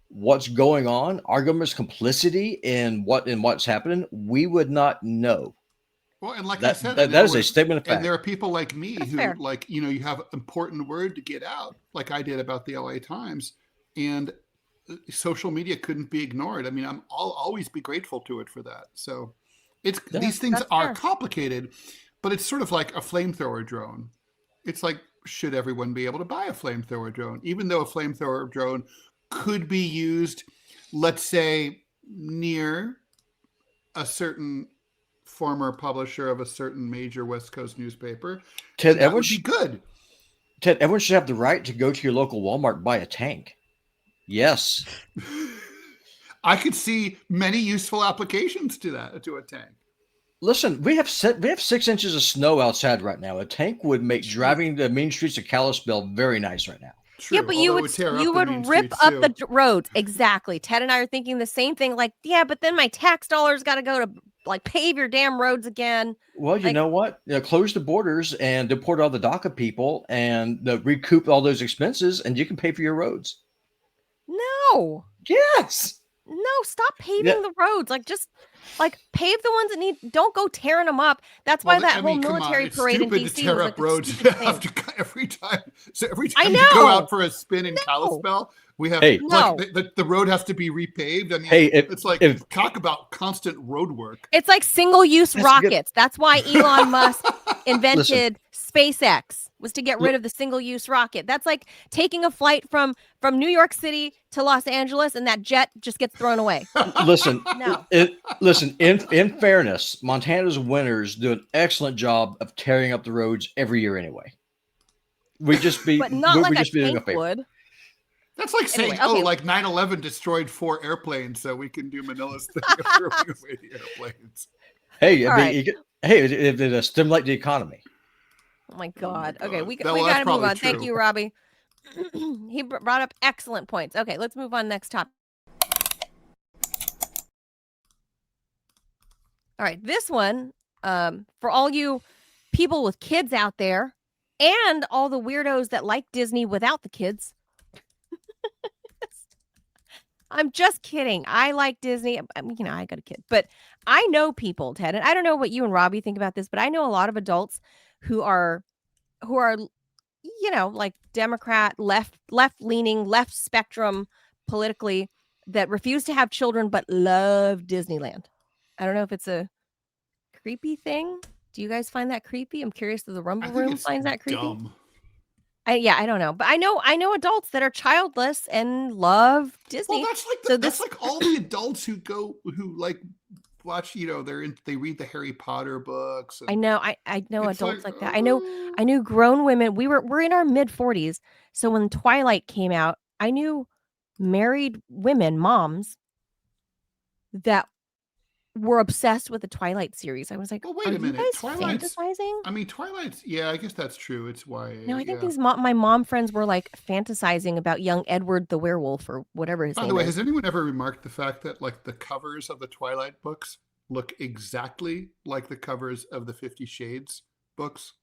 what's going on, our government's complicity in what's happening, we would not know. Well, and like I said, that is a statement of fact. And there are people like me who, you have an important word to get out, like I did about the LA Times, and social media couldn't be ignored. I mean, I'll always be grateful to it for that. So. These things are complicated, but it's sort of like a flamethrower drone. It's like, should everyone be able to buy a flamethrower drone? Even though a flamethrower drone could be used, let's say, near a certain former publisher of a certain major West Coast newspaper, that would be good. Ted, everyone should have the right to go to your local Walmart and buy a tank. Yes. I could see many useful applications to a tank. Listen, we have 6 inches of snow outside right now. A tank would make driving the main streets of Kalispell very nice right now. True. Yeah, but you would rip up the roads. Exactly. Ted and I are thinking the same thing. Like, yeah, but then my tax dollars got to go to pave your damn roads again. Well, you know what? Close the borders and deport all the DACA people and recoup all those expenses, and you can pay for your roads. No. Yes. No, stop paving the roads. Just pave the ones that need. Don't go tearing them up. That's why whole military parade in DC to tear up roads every time. So every time you go out for a spin in Kalispell, we have the road has to be repaved. I mean, talk about constant road work. It's like single-use rockets. That's why Elon Musk invented SpaceX, was to get rid of the single-use rocket. That's like taking a flight from New York City to Los Angeles, and that jet just gets thrown away. Listen, in fairness, Montana's winters do an excellent job of tearing up the roads every year anyway. But not like a tank would. That's like saying, 9/11 destroyed 4 airplanes, so we can do Manila's thing of throwing away the airplanes. It stimulate the economy. Oh my God. Okay, we got to move on. True. Thank you, Robbie. He brought up excellent points. Okay, let's move on next topic. All right, this one, for all you people with kids out there and all the weirdos that like Disney without the kids. I'm just kidding. I like Disney. I mean, I got a kid, but I know people, Ted, and I don't know what you and Robbie think about this, but I know a lot of adults who are, like Democrat, left-leaning, left spectrum politically, that refuse to have children but love Disneyland. I don't know if it's a creepy thing. Do you guys find that creepy? I'm curious if the Rumble Room finds that creepy. Dumb. I don't know, but I know adults that are childless and love Disney. Well, that's like all the adults who like watch, they read the Harry Potter books. I know adults like that. I knew grown women. We're in our mid-40s, so when Twilight came out, I knew married women, moms, that were obsessed with the Twilight series. I was like, well, wait a minute, you guys fantasizing? I mean, Twilight's, yeah, I guess that's true. It's YA. No, I think my mom friends were like fantasizing about young Edward the werewolf or whatever his name is. By the way, has anyone ever remarked the fact that like the covers of the Twilight books look exactly like the covers of the 50 Shades books?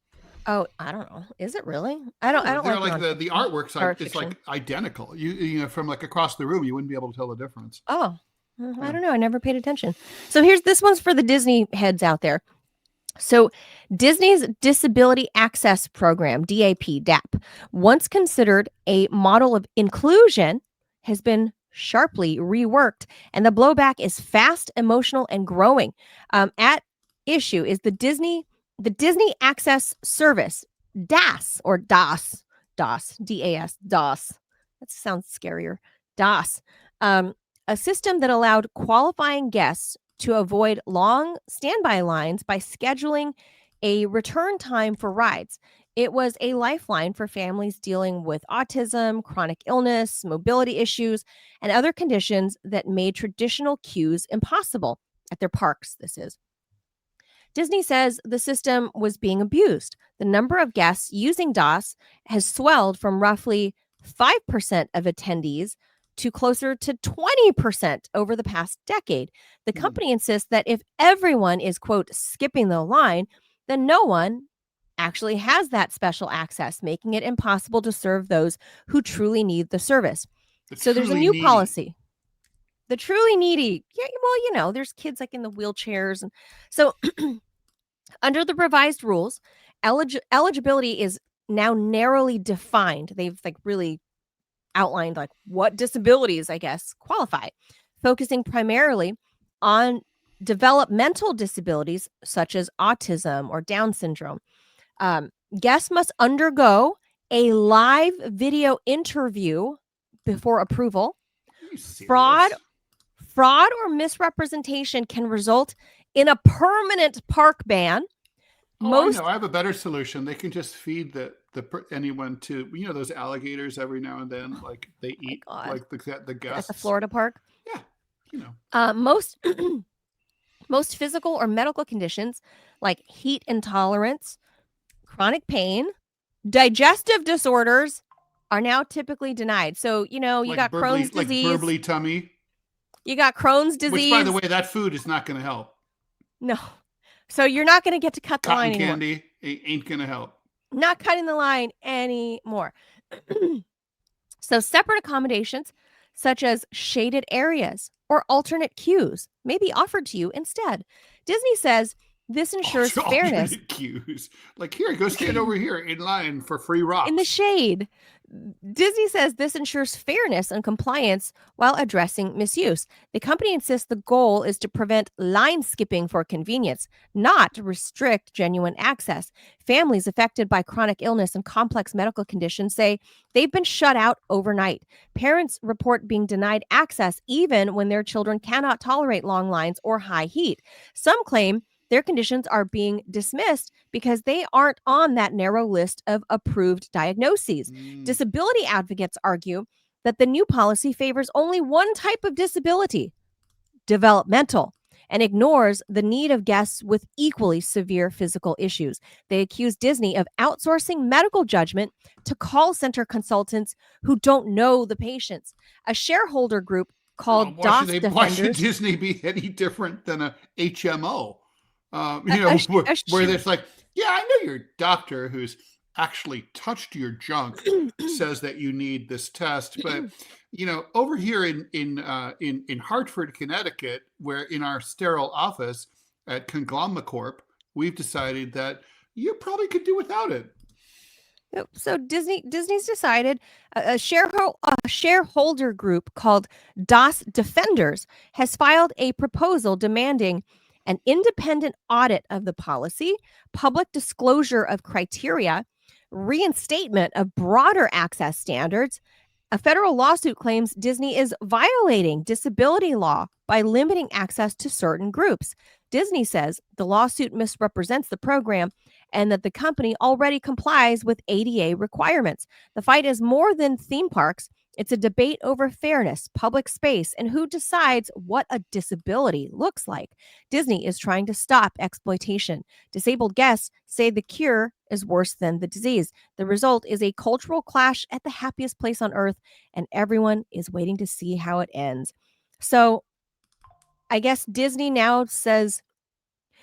Oh, I don't know. Is it really? I don't like the artwork's like, it's like identical. You know, from like across the room, you wouldn't be able to tell the difference. Oh, I don't know. I never paid attention. So this one's for the Disney heads out there. So Disney's Disability Access Program, DAP, once considered a model of inclusion, has been sharply reworked, and the blowback is fast, emotional, and growing. At issue is the Disney Access Service, DAS, or DAS, DAS, DOS. That sounds scarier. DOS. A system that allowed qualifying guests to avoid long standby lines by scheduling a return time for rides. It was a lifeline for families dealing with autism, chronic illness, mobility issues, and other conditions that made traditional queues impossible at their parks, this is. Disney says the system was being abused. The number of guests using DOS has swelled from roughly 5% of attendees to closer to 20% over the past decade. The company insists that if everyone is, quote, skipping the line, then no one actually has that special access, making it impossible to serve those who truly need the service. So there's a new policy. The truly needy. Yeah, well, you know, there's kids like in the wheelchairs. And so under the revised rules, eligibility is now narrowly defined. They've like really outlined like what disabilities, I guess, qualify, focusing primarily on developmental disabilities such as autism or Down syndrome. Guests must undergo a live video interview before approval. Fraud or misrepresentation can result in a permanent park ban. I have a better solution. They can just feed anyone to, you know, those alligators every now and then, like they eat like the guests at the Florida park. Yeah, you know. Most physical or medical conditions like heat intolerance, chronic pain, digestive disorders are now typically denied. So, you know, you got Crohn's disease. Like burbly tummy. You got Crohn's disease. Which, by the way, that food is not going to help. No. So you're not going to get to cut the line anymore. Cotton candy ain't going to help. Not cutting the line anymore. So separate accommodations such as shaded areas or alternate queues may be offered to you instead. Disney says this ensures fairness. Queues. Like, here, go stand over here in line for free rocks. In the shade. Disney says this ensures fairness and compliance while addressing misuse. The company insists the goal is to prevent line skipping for convenience, not to restrict genuine access. Families affected by chronic illness and complex medical conditions say they've been shut out overnight. Parents report being denied access even when their children cannot tolerate long lines or high heat. Some claim their conditions are being dismissed because they aren't on that narrow list of approved diagnoses. Disability advocates argue that the new policy favors only one type of disability, developmental, and ignores the need of guests with equally severe physical issues. They accuse Disney of outsourcing medical judgment to call center consultants who don't know the patients. A shareholder group called DOS Defenders. Why should Disney be any different than a HMO? Where there's like, yeah, I know your doctor who's actually touched your junk says that you need this test, but you know, over here in Hartford, Connecticut, where in our sterile office at Conglomeracorp, we've decided that you probably could do without it. So Disney's decided a shareholder group called DOS Defenders has filed a proposal demanding an independent audit of the policy, public disclosure of criteria, reinstatement of broader access standards. A federal lawsuit claims Disney is violating disability law by limiting access to certain groups. Disney says the lawsuit misrepresents the program and that the company already complies with ADA requirements. The fight is more than theme parks. It's a debate over fairness, public space, and who decides what a disability looks like. Disney is trying to stop exploitation. Disabled guests say the cure is worse than the disease. The result is a cultural clash at the happiest place on earth, and everyone is waiting to see how it ends. So I guess Disney now says,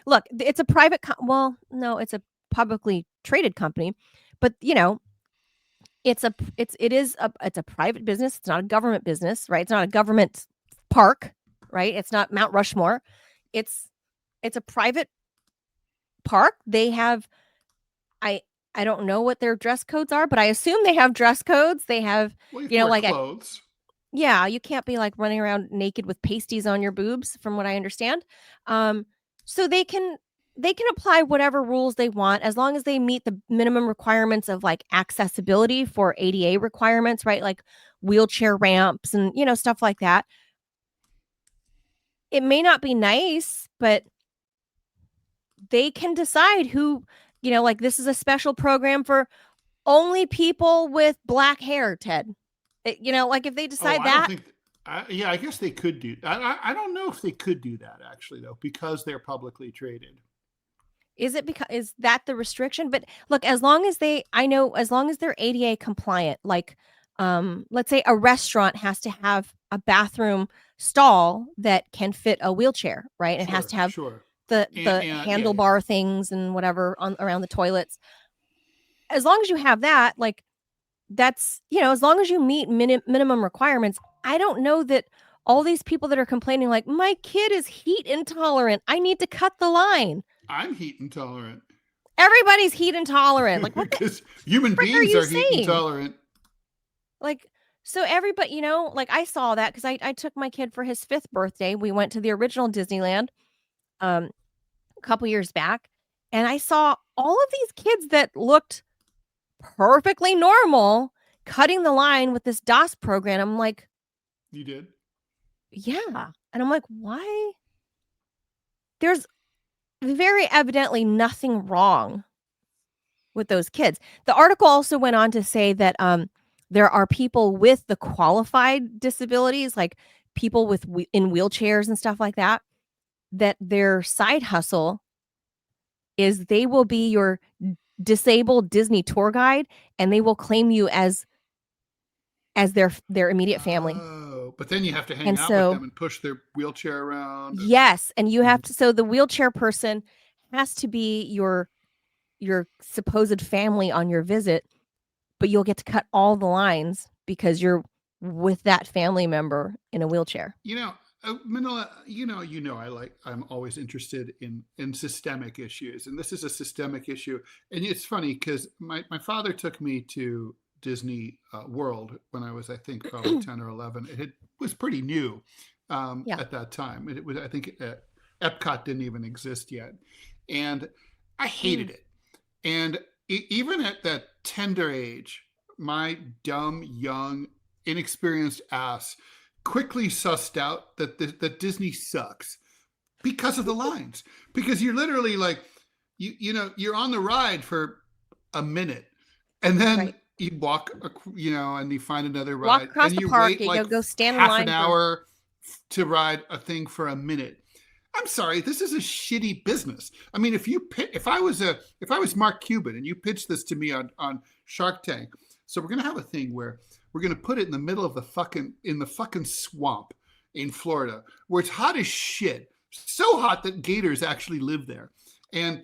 look, it's a private, well, no, it's a publicly traded company, but it's a private business. It's not a government business, right? It's not a government park, right? It's not Mount Rushmore. It's a private park. They have, I don't know what their dress codes are, but I assume they have dress codes. They have, like clothes. Yeah, you can't be like running around naked with pasties on your boobs, from what I understand. So they can apply whatever rules they want as long as they meet the minimum requirements of like accessibility for ADA requirements, right? Like wheelchair ramps and stuff like that. It may not be nice, but they can decide who, like this is a special program for only people with black hair, Ted. Like if they decide that. I guess they could do. I don't know if they could do that actually though, because they're publicly traded. Is that the restriction? But look, as long as they're ADA compliant, like let's say a restaurant has to have a bathroom stall that can fit a wheelchair, right? It has to have the handlebar things and whatever around the toilets. As long as you have that, like that's, as long as you meet minimum requirements, I don't know that all these people that are complaining like, my kid is heat intolerant, I need to cut the line. I'm heat intolerant. Everybody's heat intolerant. Like, what? Because human beings are heat intolerant. Like, so everybody, like I saw that because I took my kid for his 5th birthday. We went to the original Disneyland a couple years back, and I saw all of these kids that looked perfectly normal cutting the line with this DOS program. I'm like, you did? Yeah. And I'm like, why? There's very evidently nothing wrong with those kids. The article also went on to say that there are people with the qualified disabilities, like people in wheelchairs and stuff like that, that their side hustle is they will be your disabled Disney tour guide, and they will claim you as their immediate family. Oh, but then you have to hang out with them and push their wheelchair around. Yes, and you have to. So the wheelchair person has to be your supposed family on your visit, but you'll get to cut all the lines because you're with that family member in a wheelchair. Manila, I'm always interested in systemic issues, and this is a systemic issue. And it's funny because my father took me to Disney World when I was, I think, probably 10 or 11. It was pretty new at that time. It was, I think, Epcot didn't even exist yet, and I hated it. And even at that tender age, my dumb, young, inexperienced ass quickly sussed out that Disney sucks because of the lines. Because you're literally like, you're on the ride for a minute, and then you walk, and you find another ride. Walk across and the park, you go stand in line half an hour to ride a thing for a minute. I'm sorry, this is a shitty business. I mean, if I was Mark Cuban and you pitched this to me on Shark Tank, so we're gonna have a thing where we're gonna put it in the middle of the fucking swamp in Florida, where it's hot as shit, so hot that gators actually live there, and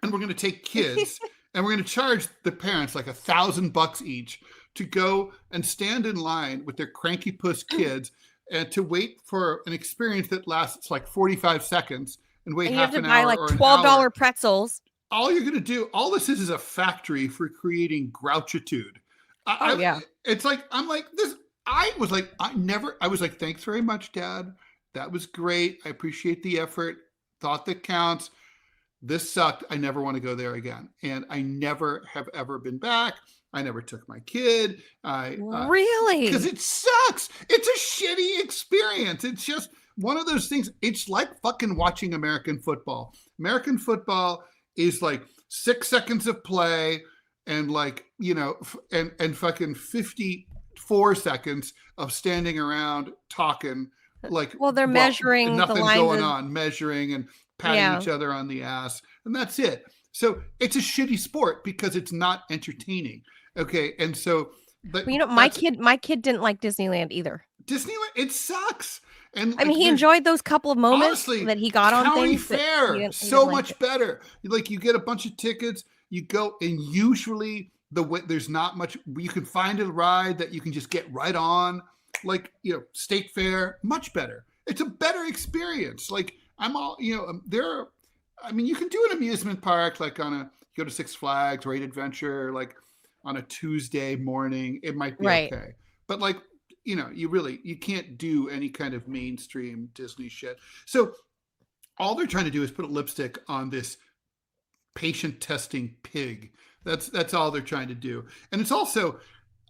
we're gonna take kids and we're gonna charge the parents like $1,000 each to go and stand in line with their cranky puss kids. And to wait for an experience that lasts like 45 seconds and wait half an hour. You have to buy like $12 pretzels. All you're going to do, all this is a factory for creating grouchitude. It's like, I'm like this. I was like, thanks very much, Dad. That was great. I appreciate the effort. Thought that counts. this sucked. I never want to go there again. And I never have ever been back. I never took my kid. Really? Because it sucks. It's a shitty experience. It's just one of those things. It's like fucking watching American football. American football is like 6 seconds of play and like, you know, and fucking 54 seconds of standing around talking. Like, well, they're measuring nothing the lines going on, measuring and patting each other on the ass, and that's it. So it's a shitty sport because it's not entertaining. Okay, and so, but you know, my kid didn't like Disneyland either. Disneyland, it sucks. And I mean, he enjoyed those couple of moments that he got on County things. Fair, so much better. Like, you get a bunch of tickets, you go, and usually there's not much. You can find a ride that you can just get right on. Like, you know, State Fair, much better. It's a better experience. Like, I'm all, you know, I mean, you can do an amusement park, like go to Six Flags, Great Adventure, like on a Tuesday morning, it might be okay. But like, you know, you can't do any kind of mainstream Disney shit. So all they're trying to do is put a lipstick on this patient testing pig. That's all they're trying to do. And it's also,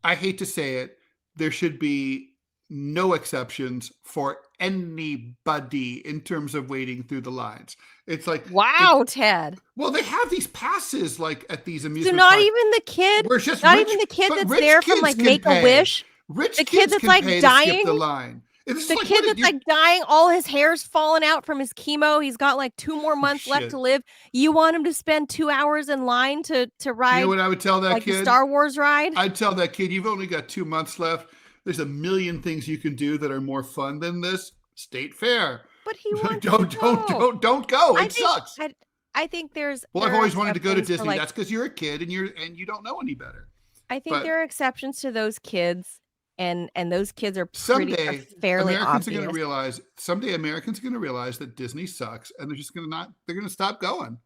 I hate to say it, there should be no exceptions for anybody in terms of waiting through the lines. It's like, wow, Ted. Well, they have these passes like at these amusement parks. So not parks. Even the kid, even the kid that's there from like Make-A-Wish. The kid that's like dying. To skip the line. The kid that's like dying, all his hair's falling out from his chemo. He's got like 2 more months left to live. You want him to spend 2 hours in line to ride? You know what I would tell that kid? The Star Wars ride? I'd tell that kid, you've only got 2 months left. There's a million things you can do that are more fun than this. State Fair. But he wants don't go. It sucks. I think there's. Well, I've always wanted to go to Disney. That's because you're a kid and you don't know any better. I think there are exceptions to those kids, and those kids are fairly Americans obvious. Someday Americans are going to realize that Disney sucks, and they're just they're going to stop going.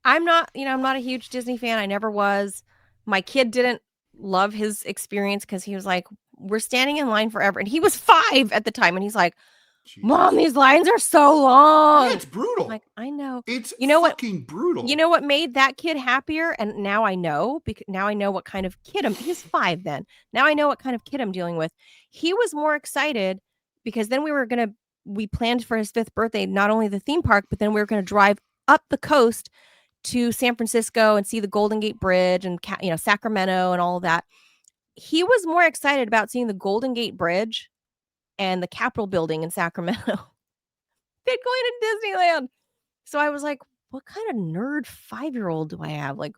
I'm not a huge Disney fan. I never was. My kid didn't love his experience because he was like, we're standing in line forever. And he was 5 at the time. And he's like, Jesus. Mom, these lines are so long. Yeah, it's brutal. I'm like, I know. It's fucking brutal. You know what made that kid happier? And now I know, because now I know what kind of kid he's 5 then. Now I know what kind of kid I'm dealing with. He was more excited because then we planned for his 5th birthday, not only the theme park, but then we were going to drive up the coast to San Francisco and see the Golden Gate Bridge and, you know, Sacramento and all of that. He was more excited about seeing the Golden Gate Bridge and the Capitol building in Sacramento than going to Disneyland. So I was like, what kind of nerd 5-year-old do I have? Like,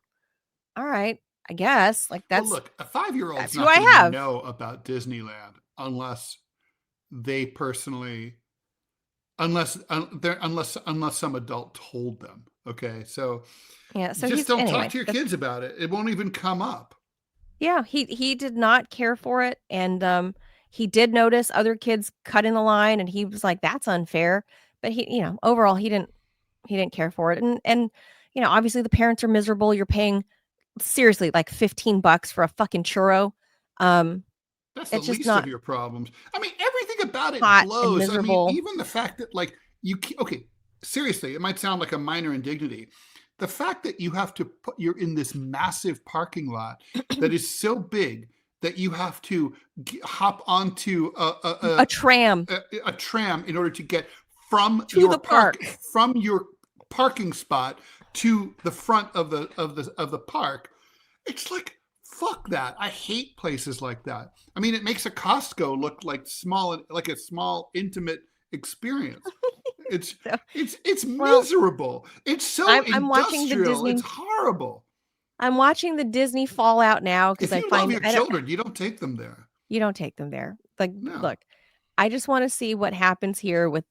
all right, I guess. Like, that's look, a 5-year-old's not going to know about Disneyland unless they personally, unless some adult told them. Okay, so yeah, so just don't talk to your kids about it. It won't even come up. Yeah, he did not care for it, and he did notice other kids cut in the line, and he was like, "That's unfair." But he, you know, overall, he didn't care for it, and you know, obviously the parents are miserable. You're paying seriously like $15 for a fucking churro. That's the least of your problems. I mean, everything about it blows. I mean, even the fact that like seriously, it might sound like a minor indignity. The fact that you have to you're in this massive parking lot that is so big that you have to hop onto a tram in order to get from to the park, from your parking spot to the front of the park. It's like, fuck that. I hate places like that. I mean, it makes a Costco look like a small intimate experience. It's miserable. It's so I'm watching the Disney. It's horrible. I'm watching the Disney fallout now because I find your children, you don't take them there. You don't take them there. Like, no. Look, I just want to see what happens here with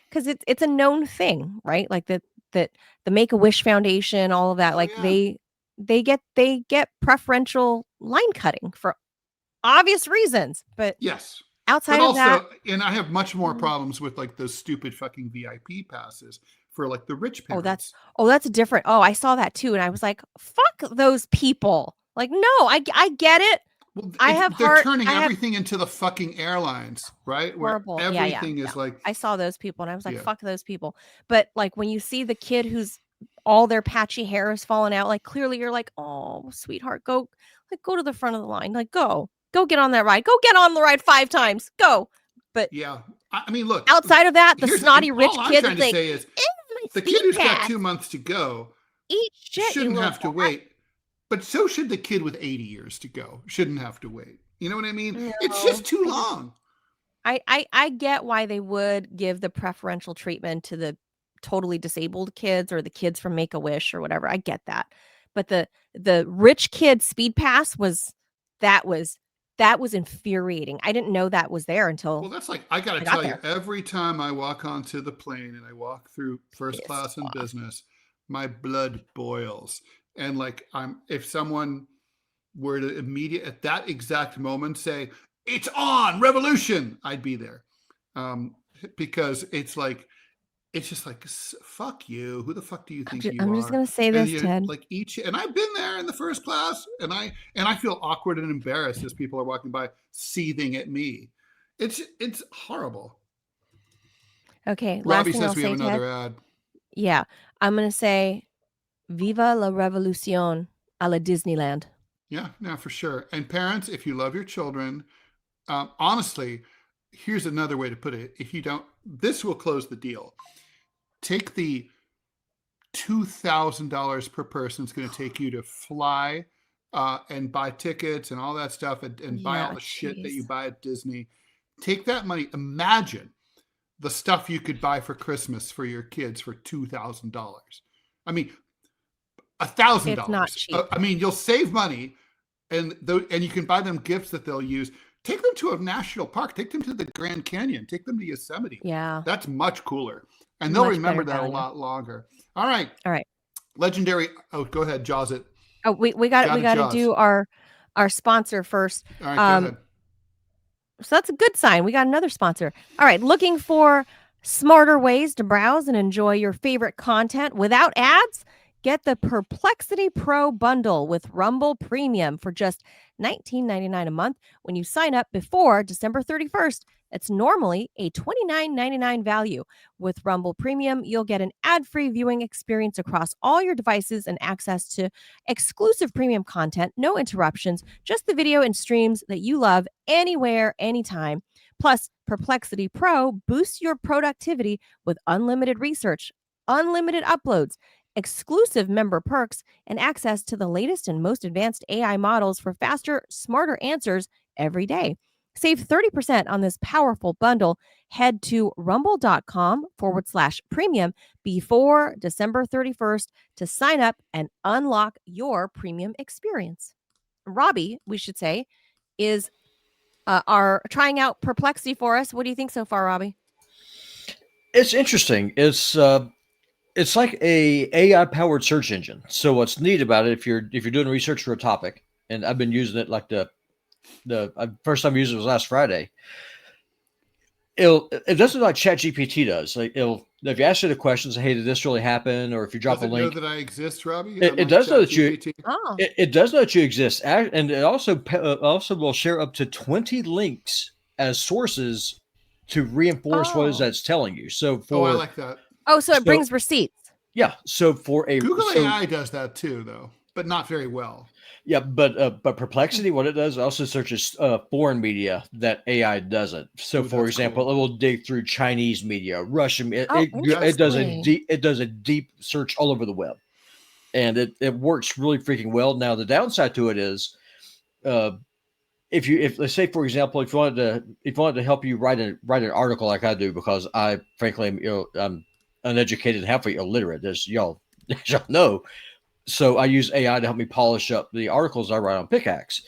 because it's a known thing, right? Like that the Make-A-Wish Foundation, all of that. Oh, like yeah. they get preferential line cutting for obvious reasons, but yes. Outside of that, and I have much more problems with like those stupid fucking VIP passes for like the rich parents. That's different. Oh, I saw that too, and I was like, "Fuck those people!" Like, no, I get it. Well, they're turning everything into the fucking airlines, right? Where everything is like. I saw those people, and I was like, "Fuck those people!" But like when you see the kid who's all their patchy hair is falling out. Like, clearly you're like, oh, sweetheart, go to the front of the line. Like, go get on that ride. Go get on the ride 5 times. Go. But yeah, I mean, look, outside of that, the snotty rich all kid I'm trying to say is the kid who's got 2 months to go eat shit, shouldn't have to wait. But so should the kid with 80 years to go. Shouldn't have to wait. You know what I mean? No, it's just too long. I get why they would give the preferential treatment to the totally disabled kids or the kids from Make-A-Wish or whatever. I get that. But the rich kid speed pass was infuriating. I didn't know that was there until. Well, that's like, I got to tell you, every time I walk onto the plane and I walk through first class and business, my blood boils. And like, if someone were to at that exact moment say, it's on, revolution, I'd be there. Because it's just like, fuck you. Who the fuck do you think you are? I'm just going to say this, Ted. Like and I've been there in the first class, and I feel awkward and embarrassed as people are walking by seething at me. It's horrible. Okay. Robbie says we have another ad. Yeah. I'm going to say, Viva la Revolucion a la Disneyland. Yeah, no, for sure. And parents, if you love your children, honestly, here's another way to put it. If you don't, this will close the deal. Take the $2,000 per person it's going to take you to fly and buy tickets and all that stuff and buy all the shit that you buy at Disney. Take that money. Imagine the stuff you could buy for Christmas for your kids for $2,000. I mean, $1,000. It's not cheap. I mean, you'll save money, and you can buy them gifts that they'll use. Take them to a national park. Take them to the Grand Canyon. Take them to Yosemite. Yeah, that's much cooler, and they'll remember that a lot longer. All right. Legendary. Oh, go ahead, Jaws it. Oh, we got to do our sponsor first. All right, go ahead. So that's a good sign. We got another sponsor. All right, looking for smarter ways to browse and enjoy your favorite content without ads? Get the Perplexity Pro bundle with Rumble Premium for just $19.99 a month when you sign up before December 31st. It's normally a $29.99 value. With Rumble Premium, you'll get an ad-free viewing experience across all your devices and access to exclusive premium content, no interruptions, just the video and streams that you love anywhere, anytime. Plus, Perplexity Pro boosts your productivity with unlimited research, unlimited uploads, exclusive member perks, and access to the latest and most advanced AI models for faster, smarter answers every day. Save 30% on this powerful bundle. Head to rumble.com/premium before December 31st to sign up and unlock your premium experience. Robbie, we should say, is are trying out Perplexity for us. What do you think so far, Robbie? It's interesting. It's like a AI powered search engine. So what's neat about it, if you're doing research for a topic, and I've been using it like the first time I used it was last Friday. It doesn't like ChatGPT does. Like if you ask it a question, say, hey, did this really happen? Or if you drop a link. Does it know that I exist, Robbie? It does know that you. Oh. It does know that you exist, and it also will share up to 20 links as sources to reinforce what is that's telling you. So I like that. Oh, so it brings receipts. Yeah. So for Google AI does that too, though, but not very well. Yeah, but Perplexity, what it does, it also searches foreign media that AI doesn't. So, for example, it will dig through Chinese media, Russian. It does a deep search all over the web, and it works really freaking well. Now, the downside to it is, if let's say, for example, if you wanted to help you write an article like I do, because I frankly I'm uneducated and halfway illiterate, as y'all know. So I use AI to help me polish up the articles I write on Pickaxe.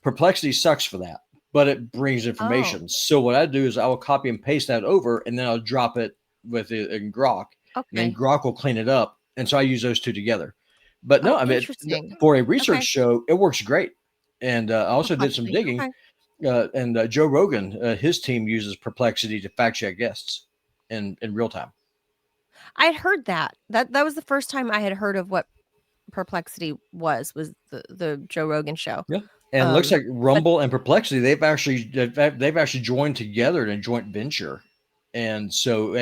Perplexity sucks for that, but it brings information. So what I do is I will copy and paste that over, and then I'll drop it with it in Grok. Okay. And then Grok will clean it up. And so I use those two together. But no, I mean, for a research show, it works great. And I also did some digging. And Joe Rogan, his team uses Perplexity to fact check guests in real time. I had heard that. That was the first time I had heard of what Perplexity was the Joe Rogan show. Yeah. And it looks like Rumble and Perplexity, they've actually joined together in a joint venture. And so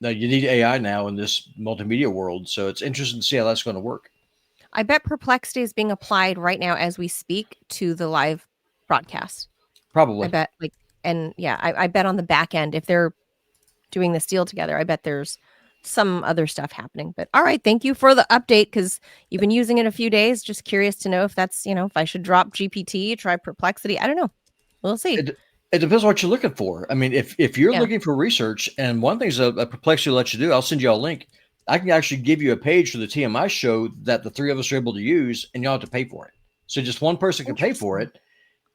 Now you need AI now in this multimedia world, so it's interesting to see how that's going to work. I bet Perplexity is being applied right now as we speak to the live broadcast. Probably. I bet, I bet on the back end, if they're doing this deal together, I bet there's some other stuff happening. But all right, thank you for the update, because you've been using it a few days. Just curious to know if that's, if I should drop GPT, try Perplexity. I don't know. We'll see. It depends what you're looking for. I mean, if you're looking for research, and one thing's a Perplexity will let you do, I'll send you a link. I can actually give you a page for the TMI show that the three of us are able to use, and you don't have to pay for it. So just one person can pay for it,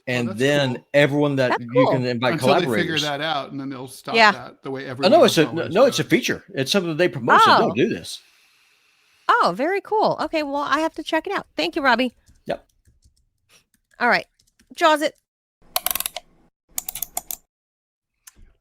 and then everyone that you can invite until collaborators. They figure that out, and then they'll stop that the way everyone. It's a feature. It's something that they promote. So don't do this. Oh, very cool. Okay, well, I have to check it out. Thank you, Robbie. Yep. All right, Jaws it.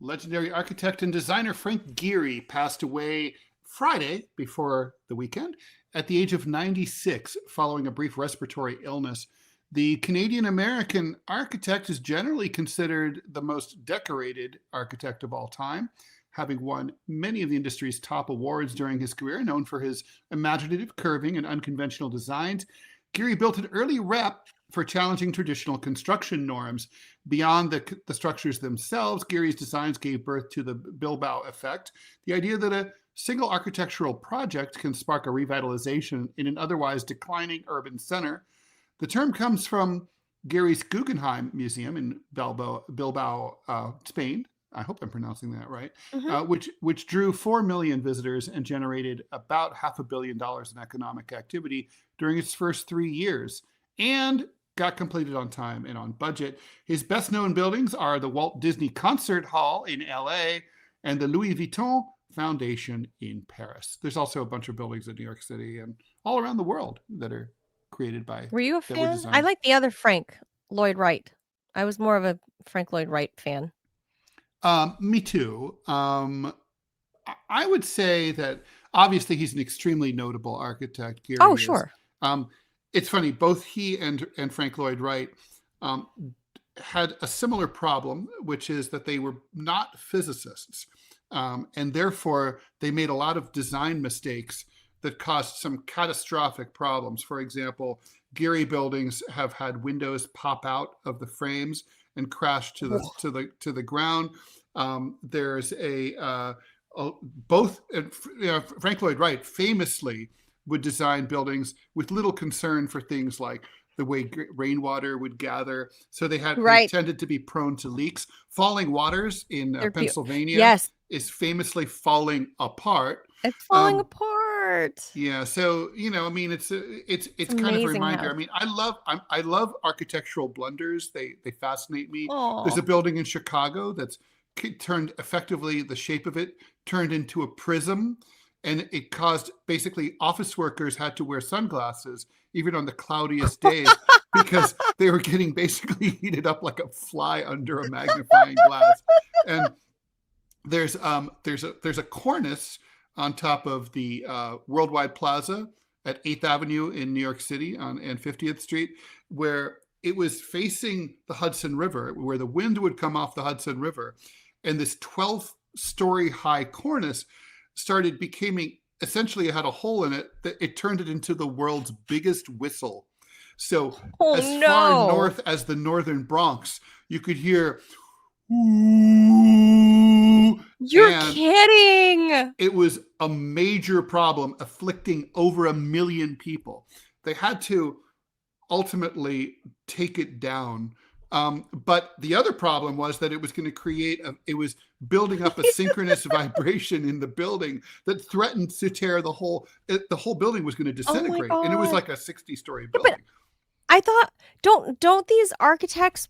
Legendary architect and designer Frank Gehry passed away Friday before the weekend at the age of 96 following a brief respiratory illness. The Canadian-American architect is generally considered the most decorated architect of all time, having won many of the industry's top awards during his career, known for his imaginative curving and unconventional designs. Gehry built an early rep for challenging traditional construction norms. Beyond the structures themselves, Gehry's designs gave birth to the Bilbao effect, the idea that a single architectural project can spark a revitalization in an otherwise declining urban center. The term comes from Gehry's Guggenheim Museum in Bilbao, Spain. I hope I'm pronouncing that right, which drew 4 million visitors and generated about $500 million in economic activity during its first 3 years, and got completed on time and on budget. His best-known buildings are the Walt Disney Concert Hall in LA and the Louis Vuitton Foundation in Paris. There's also a bunch of buildings in New York City and all around the world that are created by. Were you a fan? I like the other Frank Lloyd Wright. I was more of a Frank Lloyd Wright fan. Me too. I would say that obviously he's an extremely notable architect. Gehry oh, sure. It's funny, both he and Frank Lloyd Wright had a similar problem, which is that they were not physicists. And therefore, they made a lot of design mistakes that caused some catastrophic problems. For example, Gehry buildings have had windows pop out of the frames and crash to the ground. There's Frank Lloyd Wright famously would design buildings with little concern for things like the way rainwater would gather. So they tended to be prone to leaks. Falling Waters in Pennsylvania is famously falling apart. It's falling apart. Yeah. So, it's kind of a reminder. I love architectural blunders. They fascinate me. Aww. There's a building in Chicago that's turned effectively, the shape of it turned into a prism. And it caused basically office workers had to wear sunglasses even on the cloudiest days because they were getting basically heated up like a fly under a magnifying glass. And there's a cornice on top of the Worldwide Plaza at 8th Avenue in New York City and 50th Street, where it was facing the Hudson River, where the wind would come off the Hudson River. And this 12-story high cornice becoming essentially, it had a hole in it that it turned it into the world's biggest whistle. So far north as the northern Bronx, you could hear, ooh. You're kidding. It was a major problem afflicting over 1 million people. They had to ultimately take it down. But the other problem was that it was going to it was building up a synchronous vibration in the building that threatened to tear the whole building was going to disintegrate. And it was like a 60-story building. But I thought, don't these architects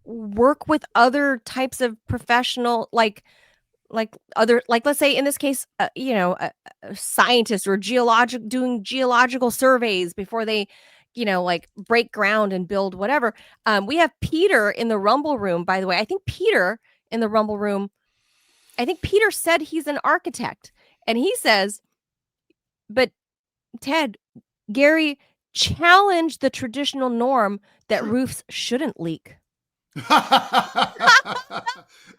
work with other types of professional, let's say in this case, scientists or doing geological surveys before they break ground and build whatever. We have Peter in the Rumble Room, by the way. I think Peter said he's an architect, and he says, but Ted, Gehry challenged the traditional norm that roofs shouldn't leak.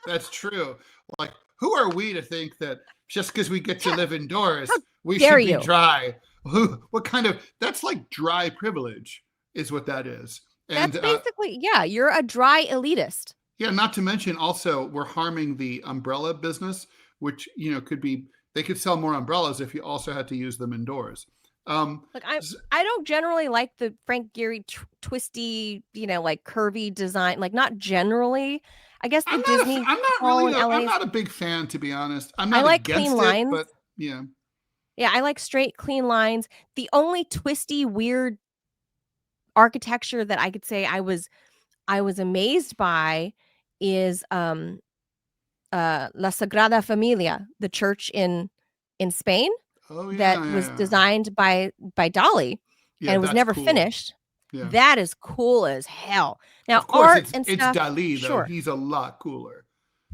That's true. Like, who are we to think that just because we get to live indoors, we dare should be you? dry? What kind of, that's like dry privilege is what that is. And That's basically, yeah, you're a dry elitist. yeah, not to mention also we're harming the umbrella business, which, you know, could be, they could sell more umbrellas if you also had to use them indoors. Like I don't generally like the Frank Gehry twisty, you know, like curvy design. Like not generally. I guess the Disney I'm not a big fan, to be honest. I'm not like against clean it, lines. but yeah. Yeah, I like straight, clean lines. The only twisty, weird architecture that I could say I was amazed by is La Sagrada Familia, the church in Spain. Oh yeah, that was designed by Dali, and it was never finished. Yeah. That is cool as hell. Now, of course, art and it's stuff. Dali, though. Sure. He's a lot cooler.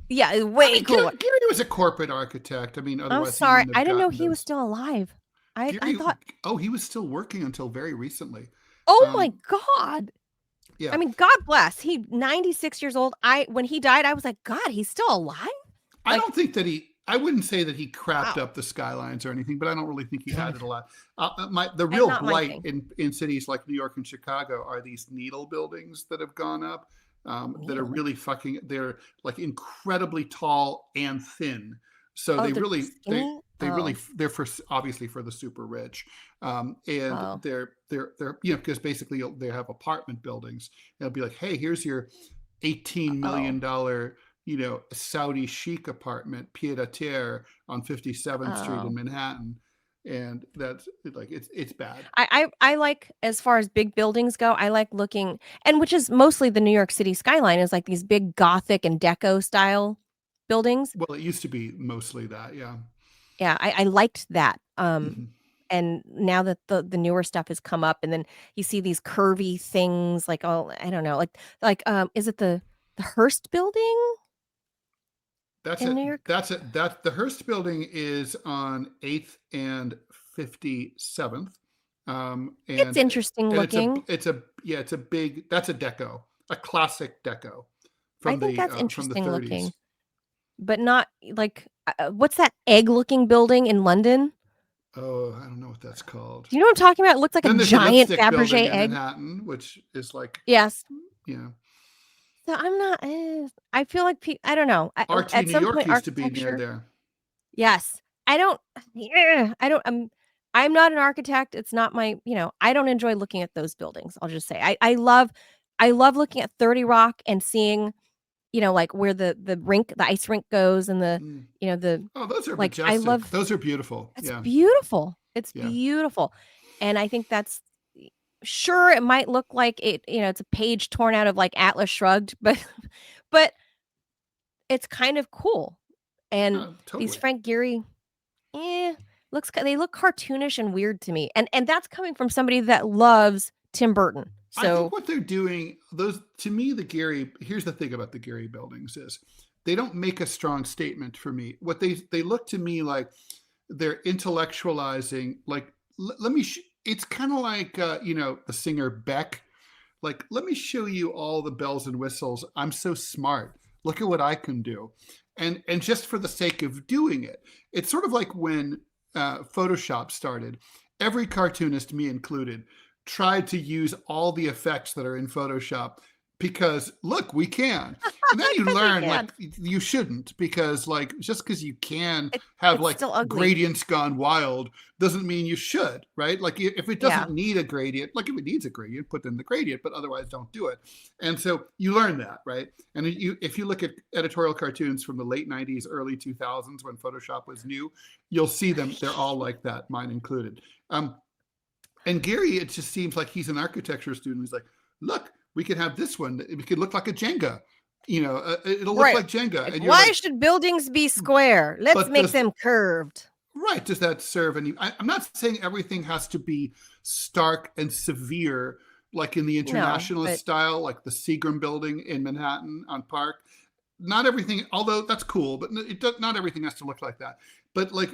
Yeah, way cooler. Gehry was a corporate architect. I mean, otherwise, I'm sorry, I didn't know he was still alive. I thought. Oh, he was still working until very recently. Oh my God. Yeah. I mean, God bless. He 96 years old. When he died, I was like, God, he's still alive. I don't think that I wouldn't say that he crapped up the skylines or anything, but I don't really think he added a lot. The real blight in cities like New York and Chicago are these needle buildings that have gone up that are really they're like incredibly tall and thin. So they're obviously for the super rich. And they're, you know, because basically they have apartment buildings. It'll be like, hey, here's your $18 million, you know, Saudi chic apartment, pied a terre on 57th Street in Manhattan. And that's like, it's bad. I like, as far as big buildings go, I like looking, and which is mostly the New York City skyline, is like these big Gothic and Deco style buildings. Well, it used to be mostly that. Yeah. Yeah. I liked that. And now that the newer stuff has come up, and then you see these curvy things like, oh, I don't know, like is it the Hearst building? That's it. The Hearst building is on 8th and 57th. And it's interesting looking. It's a big, that's a deco, a classic deco. I think that's interesting looking, but not like, what's that egg looking building in London? Oh, I don't know what that's called. Do you know what I'm talking about? It looks like a giant Fabergé egg. In Manhattan, which is like, yes. Yeah. So I'm not, I feel like, I don't know. RT at New some York point, used to be near there. Yes. I'm not an architect. It's not my, you know, I don't enjoy looking at those buildings. I'll just say, I love looking at 30 Rock and seeing, you know, like where the ice rink goes, and you know, those are like, majestic. Those are beautiful. It's beautiful. It's beautiful. And I think that's, sure, it might look like it, you know, it's a page torn out of like Atlas Shrugged, but it's kind of cool. And these Frank Gehry, they look cartoonish and weird to me. And that's coming from somebody that loves Tim Burton. So I think what they're doing, to me, here's the thing about the Gehry buildings is they don't make a strong statement for me. What they look to me like they're intellectualizing, like, it's kind of like, you know, the singer Beck, like, let me show you all the bells and whistles. I'm so smart. Look at what I can do. And just for the sake of doing it. It's sort of like when Photoshop started. Every cartoonist, me included, tried to use all the effects that are in Photoshop because, look, we can. And then you learn, like, you shouldn't, because, like, just because you can have, like, gradients gone wild doesn't mean you should, right? Like, if it doesn't need a gradient, like, if it needs a gradient, put in the gradient, but otherwise don't do it. And so you learn that, right? And if you look at editorial cartoons from the late 90s, early 2000s, when Photoshop was new, you'll see them. They're all like that, mine included. And Gehry, it just seems like he's an architecture student who's like, look, we could have this one. It could look like a Jenga. You know, it'll look like Jenga. And why should buildings be square? Let's make them curved. Right. Does that serve any? I'm not saying everything has to be stark and severe, like in the internationalist style, like the Seagram building in Manhattan on Park. Not everything, although that's cool, but not everything has to look like that. But like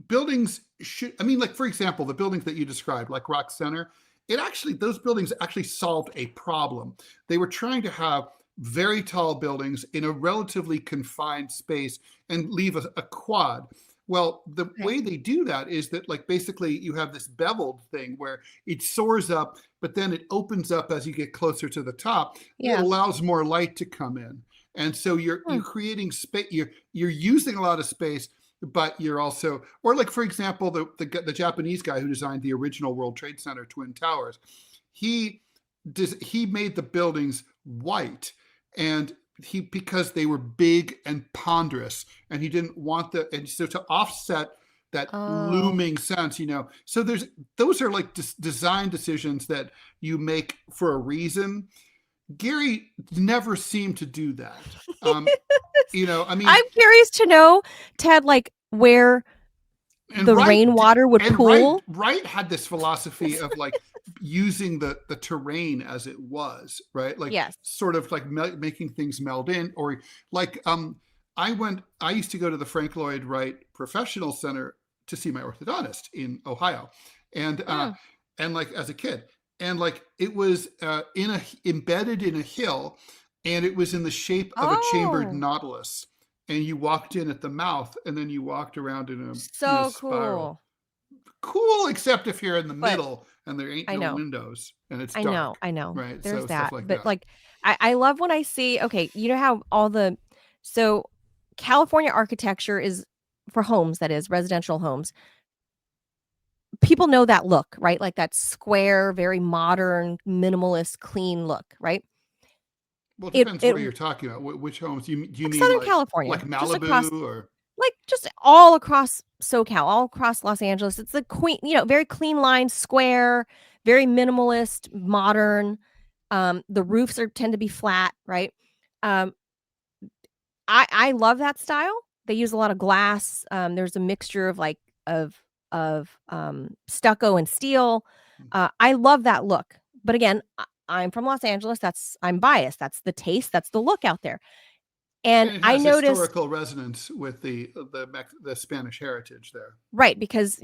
buildings should, I mean, like, for example, the buildings that you described, like Rock Center, those buildings actually solved a problem. They were trying to have very tall buildings in a relatively confined space and leave a quad. Well, the way they do that is that, like, basically you have this beveled thing where it soars up, but then it opens up as you get closer to the top. It allows more light to come in. And so you're creating space, you're using a lot of space, but you're also, or like, for example, the Japanese guy who designed the original World Trade Center Twin Towers, he made the buildings white, and because they were big and ponderous, and he didn't want and so to offset that looming sense, so those are like design decisions that you make for a reason. Gary never seemed to do that. I mean, I'm curious to know, Ted, like, where the rainwater would pool. Wright had this philosophy of like using the terrain as it was, right? Like, sort of like making things meld in, or like, I used to go to the Frank Lloyd Wright Professional Center to see my orthodontist in Ohio, and like as a kid, and like it was embedded in a hill, and it was in the shape of a chambered nautilus. And you walked in at the mouth, and then you walked around in a spiral. Cool, except if you're in the middle and there ain't no windows and it's dark. I know. Right. There's so that. Stuff like but that. like, I love when I see, you know how so California architecture is for homes, that is residential homes. People know that look, right? Like that square, very modern, minimalist, clean look, right? Well, it depends what you're talking about. Which homes? Do you mean Southern California, like Malibu, or like just all across SoCal, all across Los Angeles? It's a very clean line, square, very minimalist, modern. The roofs tend to be flat, right? I love that style. They use a lot of glass. There's a mixture of stucco and steel. I love that look. But again, I'm from Los Angeles. I'm biased. That's the taste. That's the look out there. And it has I noticed historical resonance with the Spanish heritage there. Right, because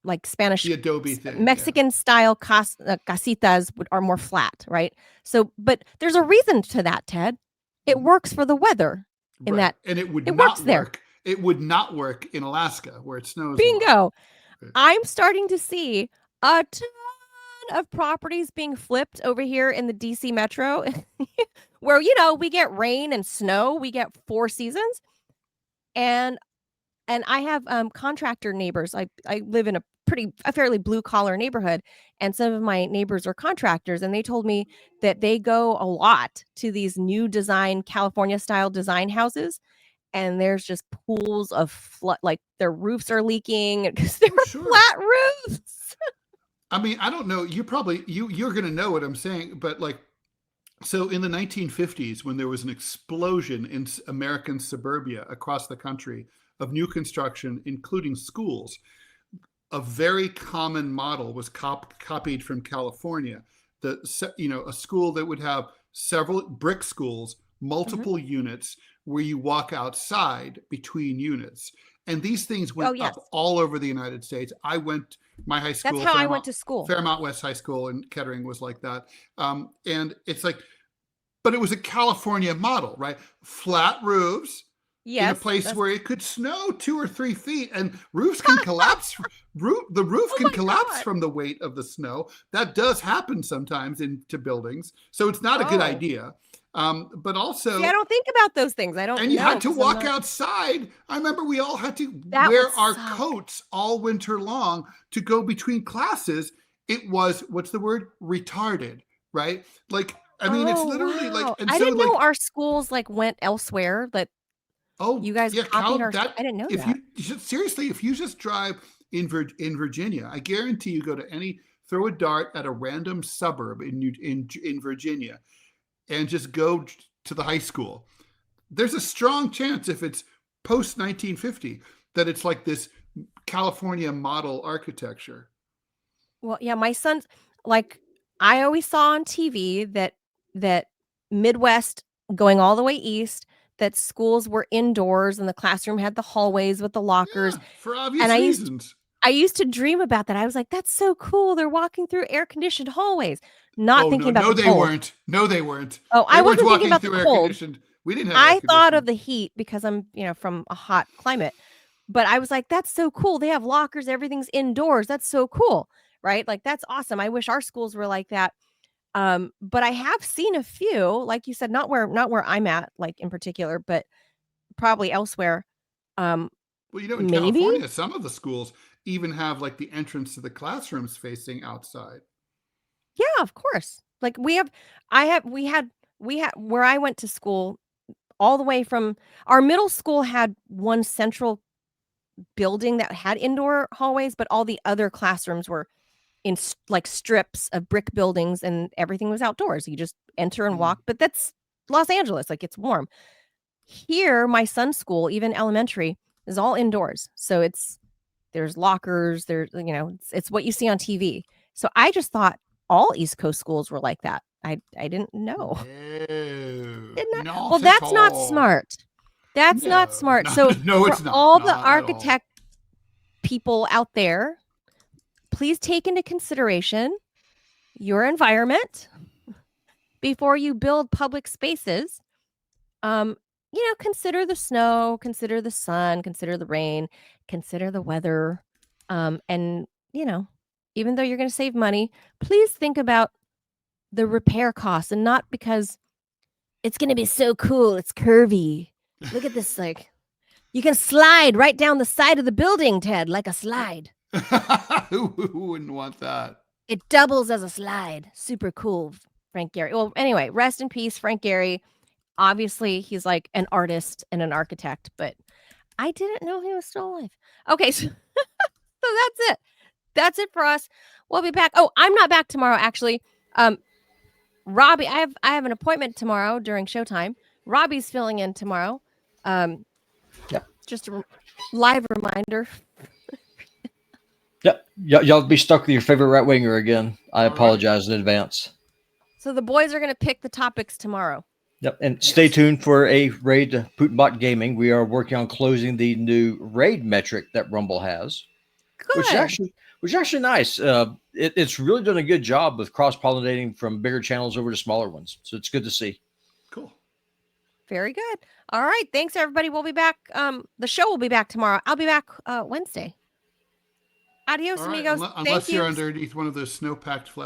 like Spanish, the Adobe thing, Mexican style casitas are more flat, right? So, but there's a reason to that, Ted. It works for the weather. In that, and it would it not works there. It would not work in Alaska where it snows. Bingo. I'm starting to see a ton of properties being flipped over here in the DC metro where, we get rain and snow. We get 4 seasons. And I have contractor neighbors. I live in a fairly blue collar neighborhood, and some of my neighbors are contractors, and they told me that they go a lot to these new design California style design houses, and there's just pools of flood, like their roofs are leaking because they're flat roofs. I mean, I don't know. You're going to know what I'm saying, but like, so in the 1950s, when there was an explosion in American suburbia across the country of new construction, including schools, a very common model was copied from California. A school that would have several brick schools, multiple units, where you walk outside between units. And these things went up all over the United States. My high school. That's how I went to school. Fairmount West High School in Kettering was like that. And it's like, but it was a California model, right? Flat roofs. In a place where it could snow 2 or 3 feet, and roofs can collapse. The roof can collapse from the weight of the snow. That does happen sometimes into buildings, so it's not a good idea. But also, I don't think about those things. I don't. And you had to walk outside. I remember we all had to wear our coats all winter long to go between classes. It was, what's the word? Retarded, right? Like, I mean, it's literally like. And I didn't know our schools went elsewhere. You guys copied our. I didn't know that. If you just drive in Virginia, I guarantee you throw a dart at a random suburb in Virginia, and just go to the high school. There's a strong chance, if it's post 1950, that it's like this California model architecture. Well, yeah, my son's I always saw on TV that Midwest going all the way east, that schools were indoors and the classroom had the hallways with the lockers. For obvious reasons. I used to dream about that. I was like, that's so cool. They're walking through air-conditioned hallways. not thinking about the cold. They weren't. No, they weren't. Oh, I wasn't thinking about the cold. We didn't have I thought of the heat because I'm, from a hot climate. But I was like, that's so cool. They have lockers. Everything's indoors. That's so cool. Right? Like, that's awesome. I wish our schools were like that. But I have seen a few, like you said, not where I'm at, like in particular, but probably elsewhere. Well, in California, some of the schools even have like the entrance to the classrooms facing outside. Yeah, of course. Like we had where I went to school, all the way from our middle school had one central building that had indoor hallways, but all the other classrooms were in like strips of brick buildings, and everything was outdoors. You just enter and walk, but that's Los Angeles. Like, it's warm. Here, my son's school, even elementary, is all indoors. So there's lockers, it's what you see on TV. So I just thought all East Coast schools were like that. I didn't know. Well, that's not smart. That's not smart. So no, it's not. All the architect people out there, please take into consideration your environment before you build public spaces. Consider the snow, consider the sun, consider the rain, consider the weather. And, even though you're going to save money, please think about the repair costs, and not because it's going to be so cool. It's curvy. Look at this. Like, you can slide right down the side of the building, Ted, like a slide. Who wouldn't want that? It doubles as a slide. Super cool, Frank Gehry. Well, anyway, rest in peace, Frank Gehry. Obviously, he's like an artist and an architect, but I didn't know he was still alive. Okay, so that's it. That's it for us. We'll be back. Oh, I'm not back tomorrow, actually. Robbie, I have an appointment tomorrow during showtime. Robbie's filling in tomorrow. Just a live reminder. Yep. Y'all be stuck with your favorite right winger again. I apologize in advance. So the boys are going to pick the topics tomorrow. Yep. And stay tuned for a raid to Putinbot Gaming. We are working on closing the new raid metric that Rumble has. Good. Which is actually nice. It's really done a good job with cross-pollinating from bigger channels over to smaller ones. So it's good to see. Cool. Very good. All right. Thanks, everybody. We'll be back. The show will be back tomorrow. I'll be back Wednesday. Adios, amigos. Unless you're underneath one of those snow-packed flats.